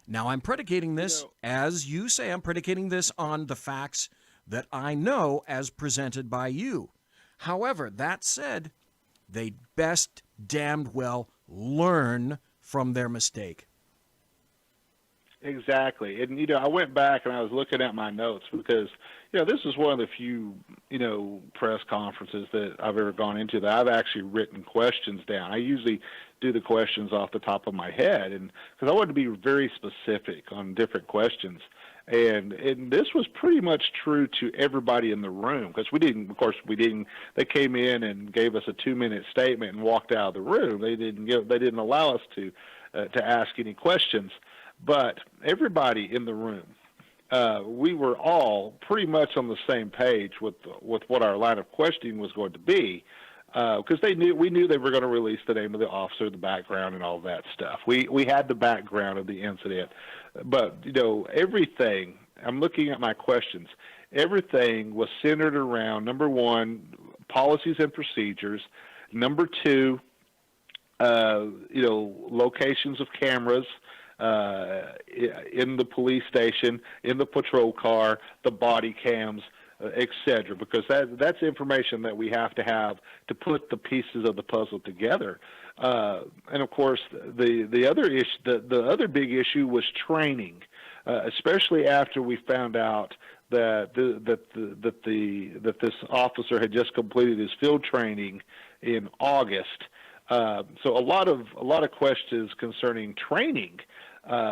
Now, I'm predicating this, as you say, I'm predicating this on the facts that I know as presented by you. However, that said, they best damned well learn from their mistake. Exactly. And, I went back and I was looking at my notes because, this is one of the few, press conferences that I've ever gone into that I've actually written questions down. I usually do the questions off the top of my head, and because I wanted to be very specific on different questions. And this was pretty much true to everybody in the room, because we didn't, they came in and gave us a 2-minute statement and walked out of the room. They didn't allow us to ask any questions. But everybody in the room, we were all pretty much on the same page with what our line of questioning was going to be, because we knew they were going to release the name of the officer, the background, and all that stuff. We had the background of the incident, but everything. I'm looking at my questions. Everything was centered around, number one, policies and procedures. Number two, locations of cameras in the police station, in the patrol car, the body cams, etc. Because that's information that we have to put the pieces of the puzzle together. And of course, the other big issue was training, especially after we found out that this officer had just completed his field training in August. So a lot of questions concerning training,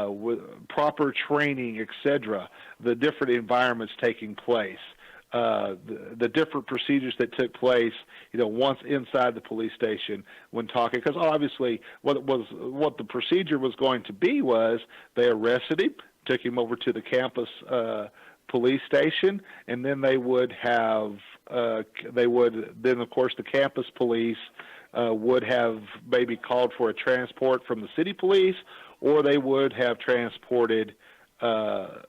with proper training, etc., the different environments taking place, the different procedures that took place, once inside the police station when talking. Because obviously, what the procedure was going to be was they arrested him, took him over to the campus police station, and then they would of course the campus police would have maybe called for a transport from the city police, or they would have transported the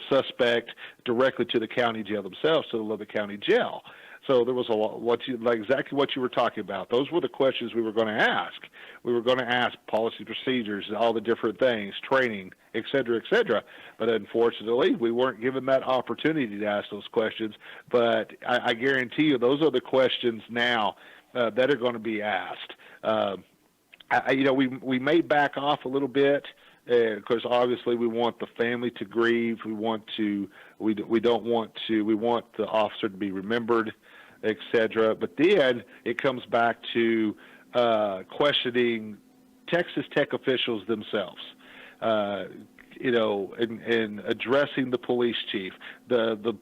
suspect directly to the county jail themselves, to the Lubbock County Jail. So there was a lot, exactly what you were talking about. Those were the questions we were going to ask. We were going to ask policy, procedures, all the different things, training, et cetera, et cetera. But unfortunately, we weren't given that opportunity to ask those questions. But I guarantee you, those are the questions now that are going to be asked. We may back off a little bit, because obviously we want the family to grieve. We want the officer to be remembered, etc. But then it comes back to questioning Texas Tech officials themselves, and addressing the police chief, the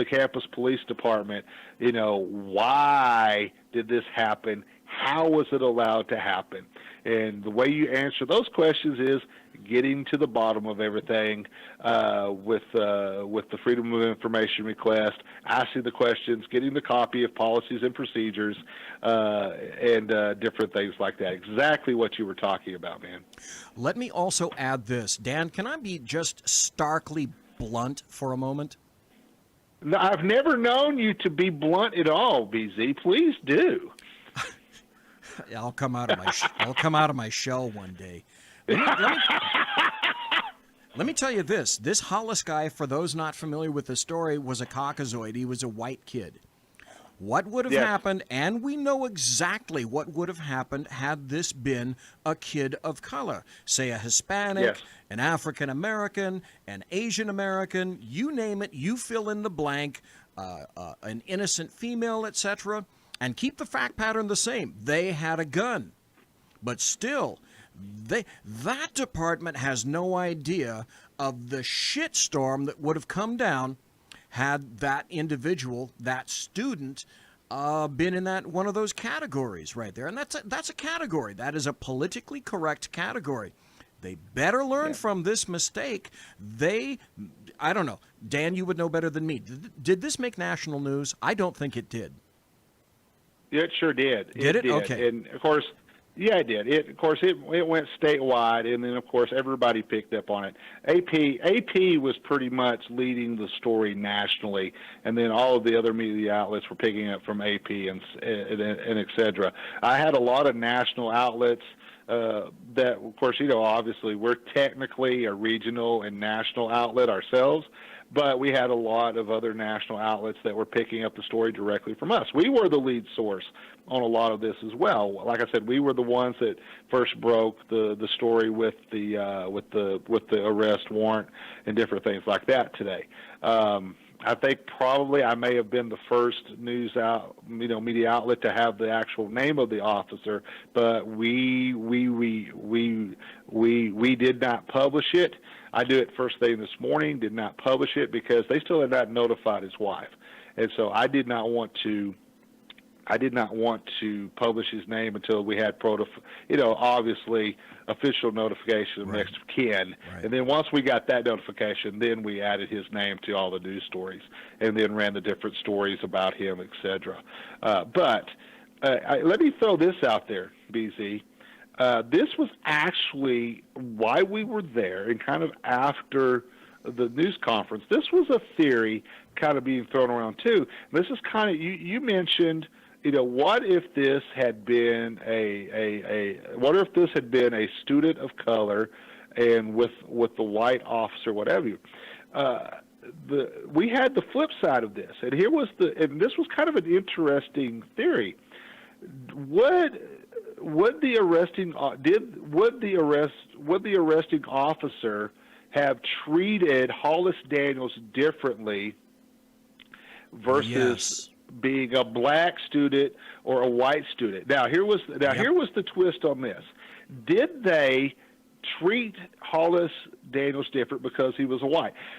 campus police department. Why did this happen? How was it allowed to happen? And the way you answer those questions is getting to the bottom of everything, with the Freedom of Information request, asking the questions, getting the copy of policies and procedures, and different things like that. Exactly what you were talking about, man. Let me also add this. Dan, can I be just starkly blunt for a moment? No, I've never known you to be blunt at all, BZ. Please do. I'll come out of my shell one day. Let me tell you this. This Hollis guy, for those not familiar with the story, was a Caucasoid. He was a white kid. what would have Yes. happened, and we know exactly what would have happened had this been a kid of color, say a Hispanic, Yes. an African American, an Asian American, you name it, you fill in the blank, an innocent female, etc., and keep the fact pattern the same. They had a gun. But still, that department has no idea of the shitstorm that would have come down had that individual, that student, been in that one of those categories right there. And that's a category. That is a politically correct category. They better learn from this mistake. I don't know. Dan, you would know better than me. Did this make national news? I don't think it did. Yeah, it sure did. Did it? Okay. And of course, yeah, it did. It went statewide, and then of course everybody picked up on it. AP was pretty much leading the story nationally, and then all of the other media outlets were picking up from AP and et cetera. I had a lot of national outlets that, of course, obviously we're technically a regional and national outlet ourselves, but we had a lot of other national outlets that were picking up the story directly from us. We were the lead source on a lot of this as well. Like I said, we were the ones that first broke the story with the arrest warrant and different things like that today. I think probably I may have been the first media outlet to have the actual name of the officer, but we did not publish it. I did it first thing this morning, did not publish it because they still had not notified his wife, and so I did not want to publish his name until we had obviously official notification of next of kin. Right. And then once we got that notification, then we added his name to all the news stories and then ran the different stories about him, etc. But let me throw this out there, BZ. This was actually why we were there, and kind of after the news conference. This was a theory kind of being thrown around too. This is kind of you mentioned. What if this had been what if this had been a student of color, and with the white officer, whatever. We had the flip side of this, and and this was kind of an interesting theory. Would the arresting officer have treated Hollis Daniels differently versus being a black student or a white student? Now here was the twist on this. Did they treat Hollis Daniels different because he was a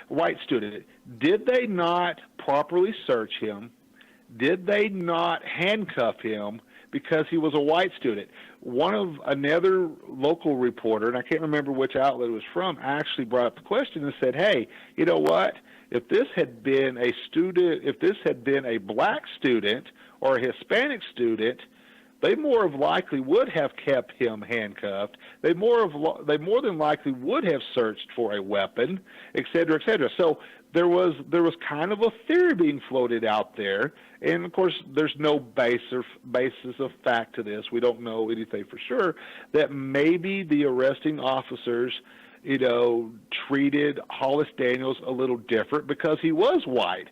white student? Did they not properly search him? Did they not handcuff him because he was a white student? Another local reporter, and I can't remember which outlet it was from, actually brought up the question and said, hey, you know what? If this had been a black student or a Hispanic student, they more of likely would have kept him handcuffed. They more than likely would have searched for a weapon, et cetera, et cetera. So there was kind of a theory being floated out there, and of course there's no basis of fact to this. We don't know anything for sure, that maybe the arresting officers treated Hollis Daniels a little different because he was white.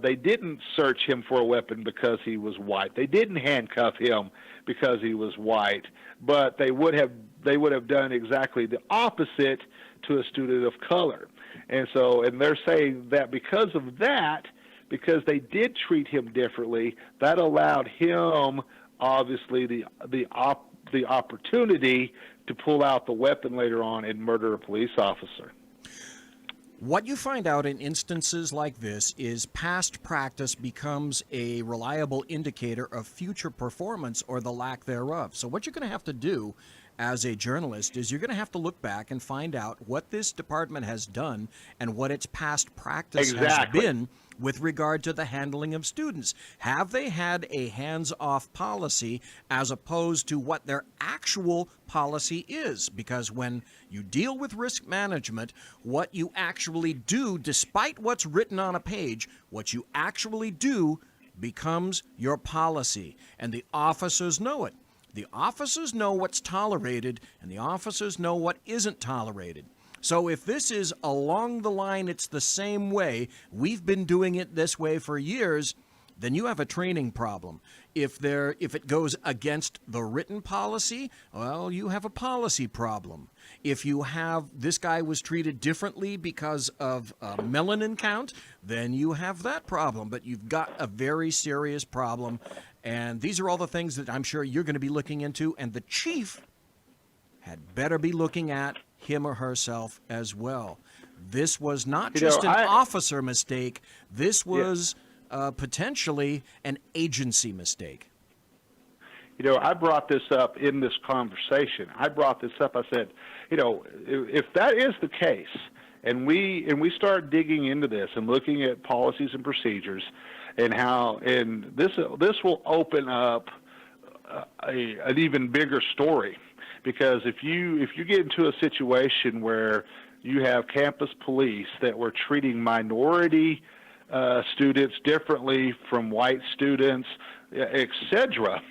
They didn't search him for a weapon because he was white. They didn't handcuff him because he was white. But they would have done exactly the opposite to a student of color. And they're saying that because of that, because they did treat him differently, that allowed him obviously the opportunity to pull out the weapon later on and murder a police officer. What you find out in instances like this is past practice becomes a reliable indicator of future performance or the lack thereof. So what you're going to have to do as a journalist is you're going to have to look back and find out what this department has done and what its past practice has been with regard to the handling of students. Have they had a hands-off policy as opposed to what their actual policy is? Because when you deal with risk management, what you actually do, despite what's written on a page, what you actually do becomes your policy, and the officers know it. The officers know what's tolerated, and the officers know what isn't tolerated. So if this is along the line, it's the same way, we've been doing it this way for years, then you have a training problem. If it goes against the written policy, well, you have a policy problem. If you have this guy was treated differently because of melanin count, then you have that problem. But you've got a very serious problem, and these are all the things that I'm sure you're going to be looking into, and the chief had better be looking at him or herself as well. This was not just an officer mistake. This was potentially an agency mistake. I brought this up in this conversation. I said, if that is the case, and we start digging into this and looking at policies and procedures, and this will open up an even bigger story, because if you get into a situation where you have campus police that were treating minority students differently from white students, etc.,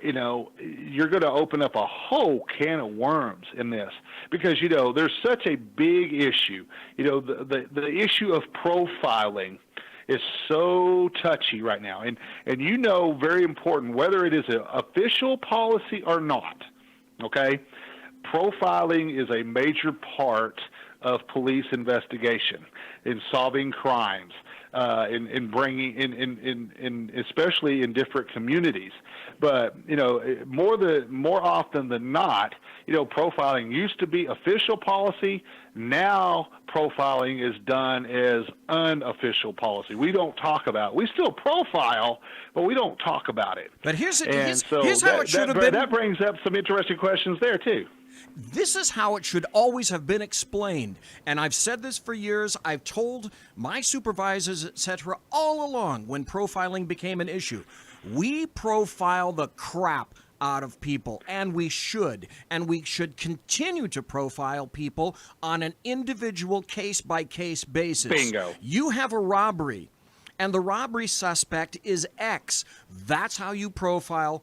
you're going to open up a whole can of worms in this, because there's such a big issue. The issue of profiling is so touchy right now, and very important, whether it is an official policy or not. Okay, profiling is a major part of police investigation in solving crimes, in bringing in especially in different communities. But more often than not, profiling used to be official policy. Now profiling is done as unofficial policy. We don't talk about it. We still profile, but we don't talk about it. But here's how it should have been. That brings up some interesting questions there too. This is how it should always have been explained. And I've said this for years. I've told my supervisors, etc., all along when profiling became an issue. We profile the crap out of people, and we should continue to profile people on an individual case-by-case basis. Bingo. You have a robbery, and the robbery suspect is X. That's how you profile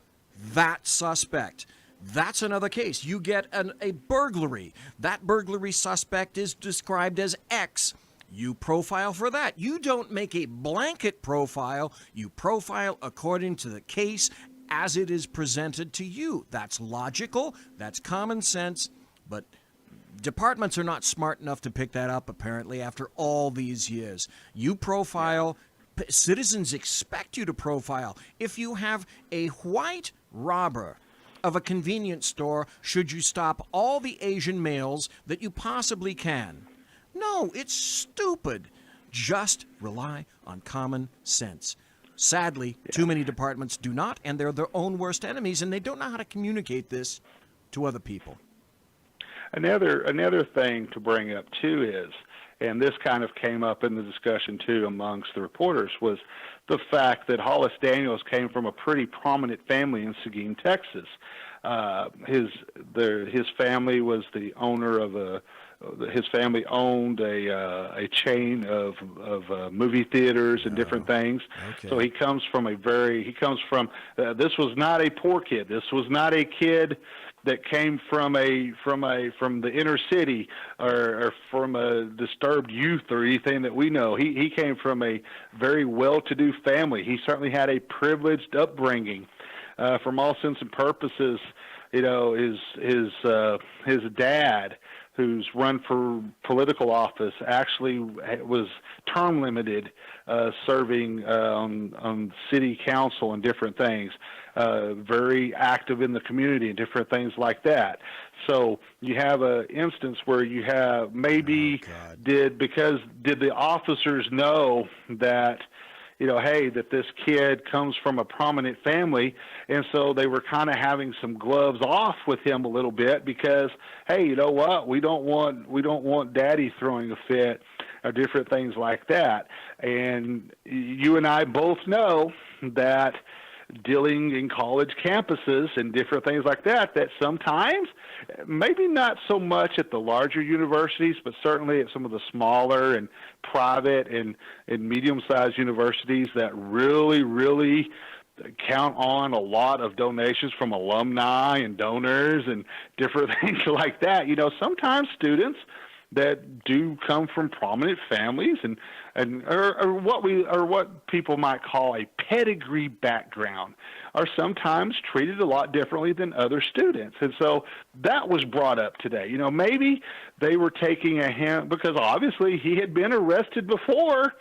that suspect. That's another case. You get a burglary. That burglary suspect is described as X. You profile for that. You don't make a blanket profile. You profile according to the case as it is presented to you. That's logical. That's common sense. But departments are not smart enough to pick that up, apparently, after all these years. You profile. Citizens expect you to profile. If you have a white robber of a convenience store, should you stop all the Asian males that you possibly can? No, it's stupid. Just rely on common sense. Sadly, too many departments do not, and they're their own worst enemies, and they don't know how to communicate this to other people. Another thing to bring up, too, is, and this kind of came up in the discussion, too, amongst the reporters, was the fact that Hollis Daniels came from a pretty prominent family in Seguin, Texas. His family was the owner of his family owned a chain of movie theaters and different things. Okay. So he comes from this was not a poor kid. This was not a kid that came from the inner city or from a disturbed youth or anything that we know. He came from a very well-to-do family. He certainly had a privileged upbringing. From all intents and purposes, his dad, who's run for political office, actually was term limited, serving on city council and different things, very active in the community and different things like that. So you have an instance where you have maybe did the officers know that, hey, that this kid comes from a prominent family, and so they were kind of having some gloves off with him a little bit because, hey, you know what? We don't want daddy throwing a fit or different things like that. And you and I both know that dealing in college campuses and different things like that, that sometimes, maybe not so much at the larger universities, but certainly at some of the smaller and private and medium-sized universities that really, really count on a lot of donations from alumni and donors and different things like that. Sometimes students that do come from prominent families or what people might call a pedigree background, are sometimes treated a lot differently than other students. And so that was brought up today. You know, maybe they were taking a hint because obviously he had been arrested before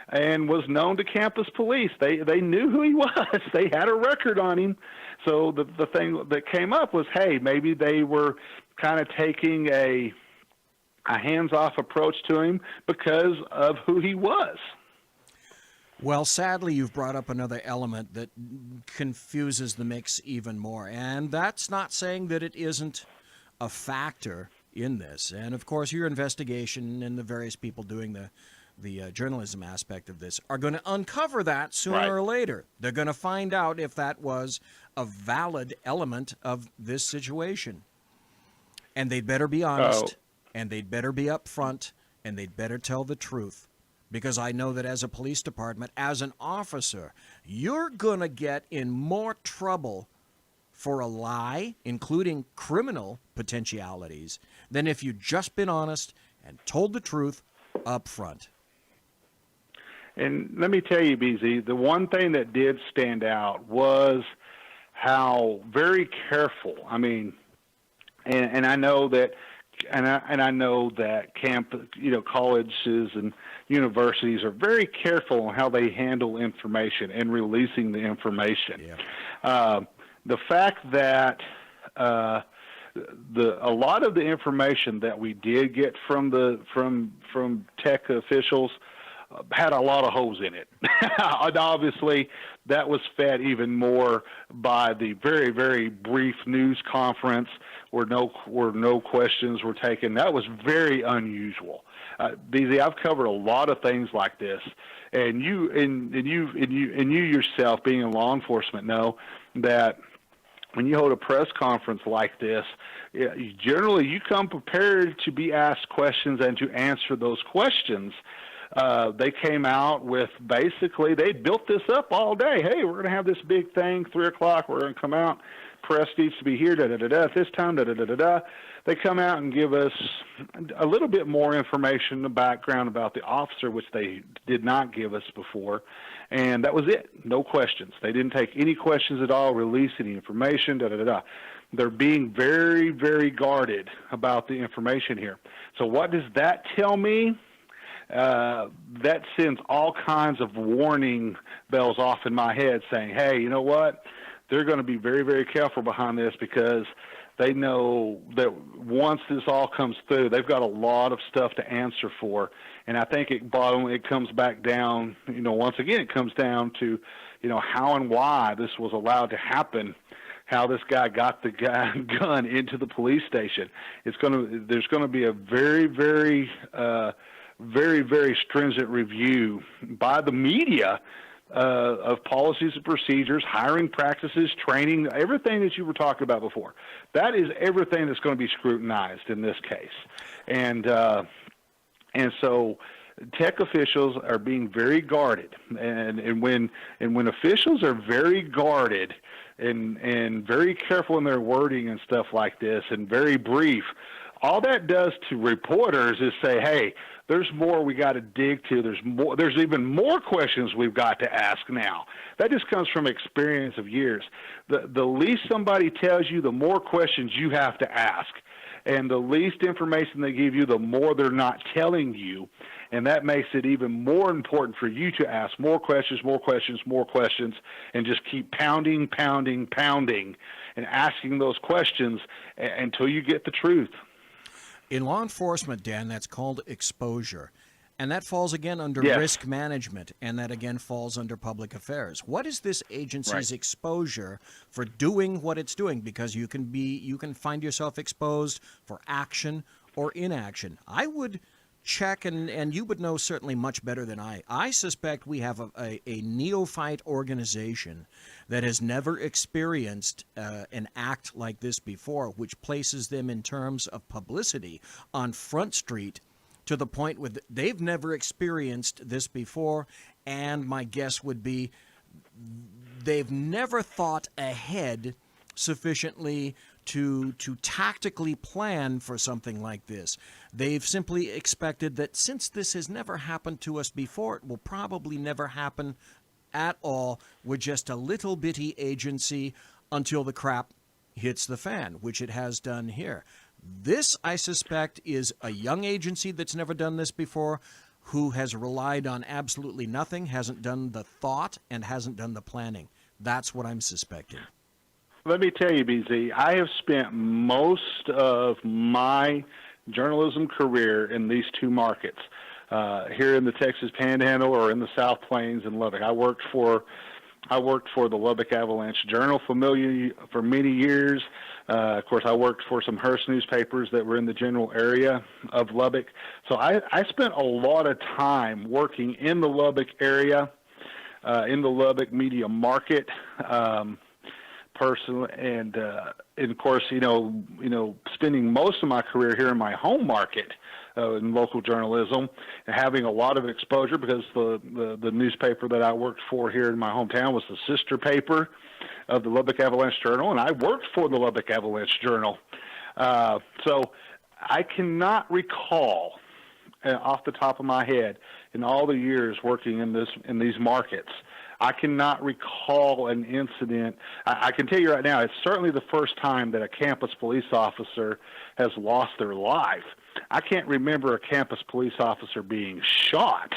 and was known to campus police. They knew who he was. They had a record on him. So the thing that came up was, hey, maybe they were kind of taking a hands-off approach to him because of who he was. Well, sadly, you've brought up another element that confuses the mix even more. And that's not saying that it isn't a factor in this. And, of course, your investigation and the various people doing the journalism aspect of this are going to uncover that sooner or later. They're going to find out if that was a valid element of this situation. And they'd better be honest, and they'd better be upfront, and they'd better tell the truth. Because I know that as a police department, as an officer, you're going to get in more trouble for a lie, including criminal potentialities, than if you'd just been honest and told the truth up front. And let me tell you, BZ, the one thing that did stand out was how very careful, I mean, and I know that, and I know that colleges and universities are very careful on how they handle information and releasing the information. Yeah. The fact that a lot of the information that we did get from tech officials had a lot of holes in it. And obviously, that was fed even more by the very, very brief news conference where no questions were taken. That was very unusual. BZ, I've covered a lot of things like this, and you yourself, being in law enforcement, know that when you hold a press conference like this, generally you come prepared to be asked questions and to answer those questions. They came out with basically, they built this up all day. Hey, we're going to have this big thing, 3 o'clock, we're going to come out. Press needs to be here, at this time, They come out and give us a little bit more information, the background about the officer, which they did not give us before. And that was it. No questions. They didn't take any questions at all, release any information, They're being very, very guarded about the information here. So what does that tell me? That sends all kinds of warning bells off in my head saying, hey, you know what? They're going to be very, very careful behind this because they know that once this all comes through, they've got a lot of stuff to answer for. And I think it comes back down, once again, it comes down to, how and why this was allowed to happen, how this guy got the gun into the police station. There's going to be a very, very, very, very stringent review by the media of policies and procedures, hiring practices, training, everything that you were talking about before. That is everything that's going to be scrutinized in this case. And so tech officials are being very guarded. And when officials are very guarded and very careful in their wording and stuff like this and very brief, all that does to reporters is say, hey, there's more we got to dig to. There's even more questions we've got to ask now. That just comes from experience of years. The least somebody tells you, the more questions you have to ask. And the least information they give you, the more they're not telling you. And that makes it even more important for you to ask more questions, and just keep pounding, and asking those questions until you get the truth. In law enforcement, Dan, that's called exposure. And that falls again under risk management, and that again falls under public affairs. What is this agency's exposure for doing what it's doing? Because you can find yourself exposed for action or inaction. I would check, and you would know certainly much better than I. I suspect we have a neophyte organization that has never experienced an act like this before, which places them in terms of publicity on Front Street to the point where they've never experienced this before, and my guess would be they've never thought ahead sufficiently to tactically plan for something like this. They've simply expected that since this has never happened to us before, it will probably never happen at all. We're just a little bitty agency until the crap hits the fan, which it has done here. This, I suspect, is a young agency that's never done this before, who has relied on absolutely nothing, hasn't done the thought, and hasn't done the planning. That's what I'm suspecting. Let me tell you, BZ, I have spent most of my journalism career in these two markets, here in the Texas Panhandle or in the South Plains in Lubbock. I worked for the Lubbock Avalanche Journal for many years. Of course, I worked for some Hearst newspapers that were in the general area of Lubbock. So I spent a lot of time working in the Lubbock area, in the Lubbock media market, personally, and of course, spending most of my career here in my home market in local journalism, and having a lot of exposure because the newspaper that I worked for here in my hometown was the sister paper of the Lubbock Avalanche Journal, and I worked for the Lubbock Avalanche Journal. So I cannot recall off the top of my head in all the years working in these markets, I cannot recall an incident. I can tell you right now, it's certainly the first time that a campus police officer has lost their life. I can't remember a campus police officer being shot,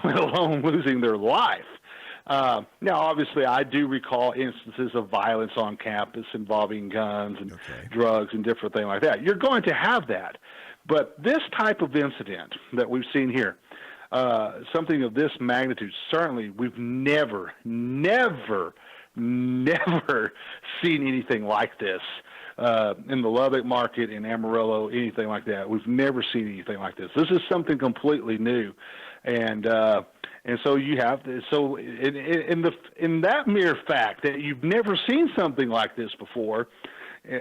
let alone losing their life. Now, obviously, I do recall instances of violence on campus involving guns and drugs and different things like that. You're going to have that. But this type of incident that we've seen here, something of this magnitude, certainly we've never seen anything like this in the Lubbock market, in Amarillo, anything like that. We've never seen anything like this. This is something completely new. And so you have to, so in that mere fact that you've never seen something like this before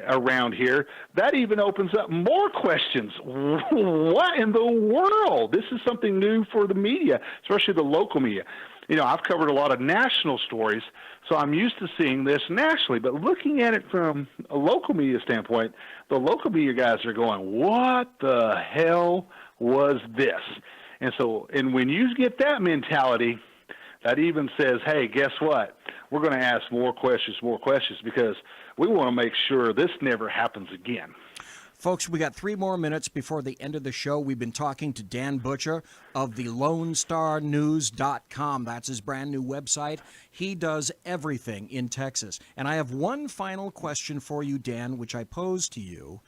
around here, that even opens up more questions. What in the world? This is something new for the media, especially the local media. I've covered a lot of national stories, so I'm used to seeing this nationally. But looking at it from a local media standpoint, the local media guys are going, what the hell was this? And when you get that mentality, that even says, hey, guess what? We're going to ask more questions, because we want to make sure this never happens again. Folks, we got 3 more minutes before the end of the show. We've been talking to Dan Butcher of the LoneStarNews.com. That's his brand new website. He does everything in Texas. And I have one final question for you, Dan, which I pose to you.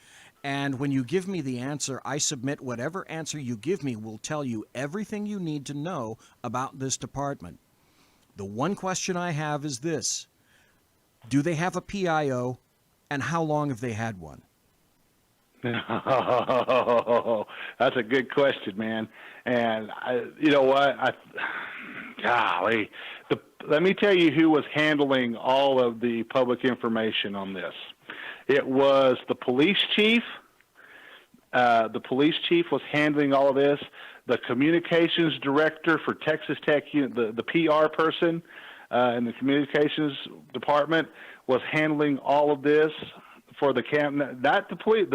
And when you give me the answer, I submit whatever answer you give me will tell you everything you need to know about this department. The one question I have is this. Do they have a PIO, and how long have they had one? Oh, that's a good question, man. And you know what? Golly, let me tell you who was handling all of the public information on this. It was the police chief. The police chief was handling all of this. The communications director for Texas Tech, the PR person in the communications department was handling all of this for the camp. Not the police,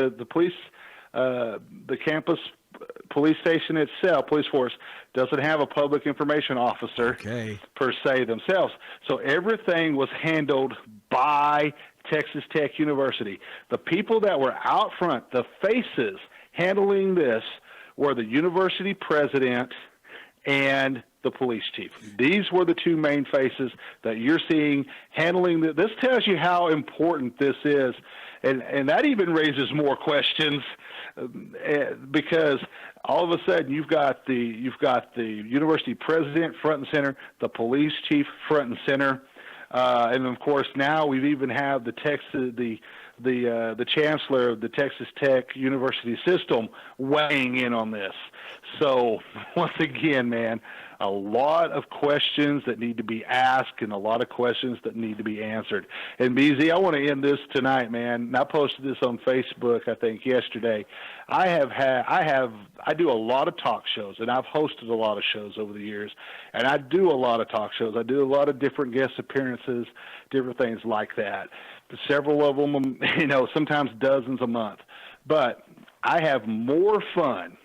the campus police station itself, police force, doesn't have a public information officer per se themselves. So everything was handled by Texas Tech University. The people that were out front, the faces handling this, were the university president and the police chief. These were the two main faces that you're seeing handling this. This tells you how important this is, and that even raises more questions because all of a sudden you've got the university president front and center, the police chief front and center. And of course, now we've even have the chancellor of the Texas Tech University system weighing in on this. So once again, man, a lot of questions that need to be asked and a lot of questions that need to be answered. And BZ, I want to end this tonight, man. And I posted this on Facebook, I think yesterday. I do a lot of talk shows, and I've hosted a lot of shows over the years, and I do a lot of talk shows. I do a lot of different guest appearances, different things like that. several of them, sometimes dozens a month. But I have more fun.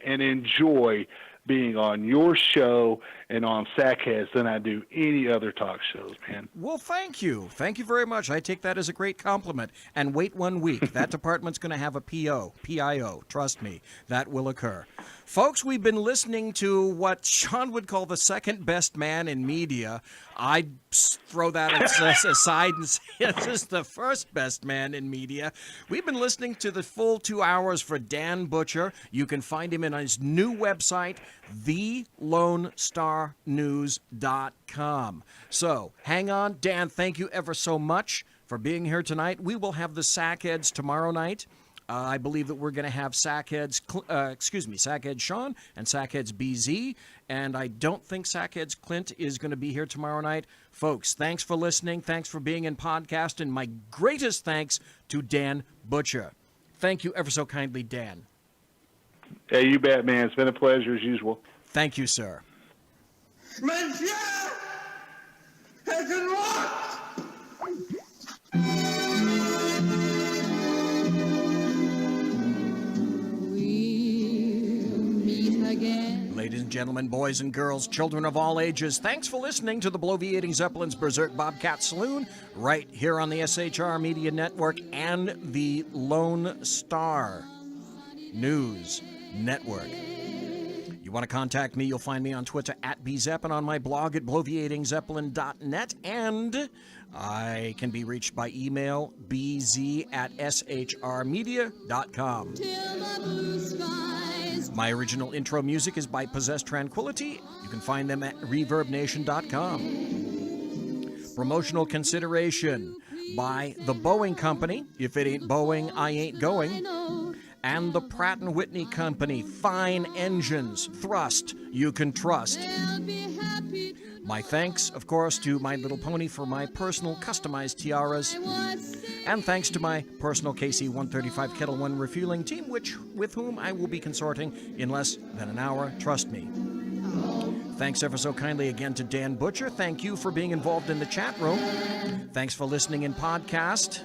And enjoy being on your show and on Sackheads than I do any other talk shows, man. Well, thank you. Thank you very much. I take that as a great compliment. And wait 1 week. That department's going to have a PIO. Trust me, that will occur. Folks, we've been listening to what Sean would call the second best man in media. I'd throw that aside and say this is the first best man in media. We've been listening to the full 2 hours for Dan Butcher. You can find him in his new website, thelonestarnews.com. So, hang on. Dan, thank you ever so much for being here tonight. We will have the Sackheads tomorrow night. I believe that we're going to have Sackheads Sean and Sackheads BZ, and I don't think Sackheads Clint is going to be here tomorrow night. Folks, thanks for listening. Thanks for being in podcast, and my greatest thanks to Dan Butcher. Thank you ever so kindly, Dan. Hey, you bet, man. It's been a pleasure as usual. Thank you, sir. Monsieur has unlocked! Ladies and gentlemen, boys and girls, children of all ages, thanks for listening to the Bloviating Zeppelin's Berserk Bobcat Saloon right here on the SHR Media Network and the Lone Star News Network. You want to contact me, you'll find me on Twitter at bzepp and on my blog at bloviatingzeppelin.net, and I can be reached by email bz@shrmedia.com. My original intro music is by Possessed Tranquility. You can find them at reverbnation.com. Promotional consideration by The Boeing Company. If it ain't Boeing, I ain't going. And the Pratt & Whitney Company. Fine engines. Thrust. You can trust. My thanks, of course, to My Little Pony for my personal customized tiaras. And thanks to my personal KC-135 Kettle 1 refueling team, with whom I will be consorting in less than an hour. Trust me. Thanks ever so kindly again to Dan Butcher. Thank you for being involved in the chat room. Thanks for listening in podcast.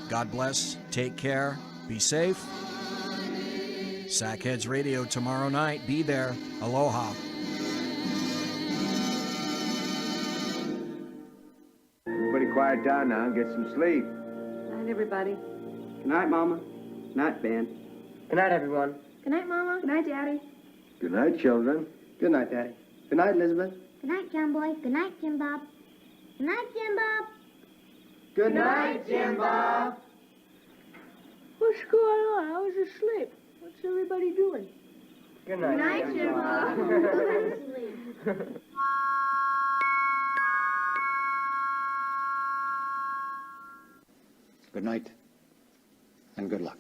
God bless. Take care. Be safe. Sackheads Radio tomorrow night. Be there. Aloha. Everybody quiet down now and get some sleep. Good night, everybody. Good night, Mama. Good night, Ben. Good night, everyone. Good night, Mama. Good night, Daddy. Good night, children. Good night, Daddy. Good night, Elizabeth. Good night, John Boy. Good night, Jim Bob. Good night, Jim Bob. Good night, Jim Bob. What's going on? I was asleep. What's everybody doing? Good night, Jim Bob. Good night, and good luck.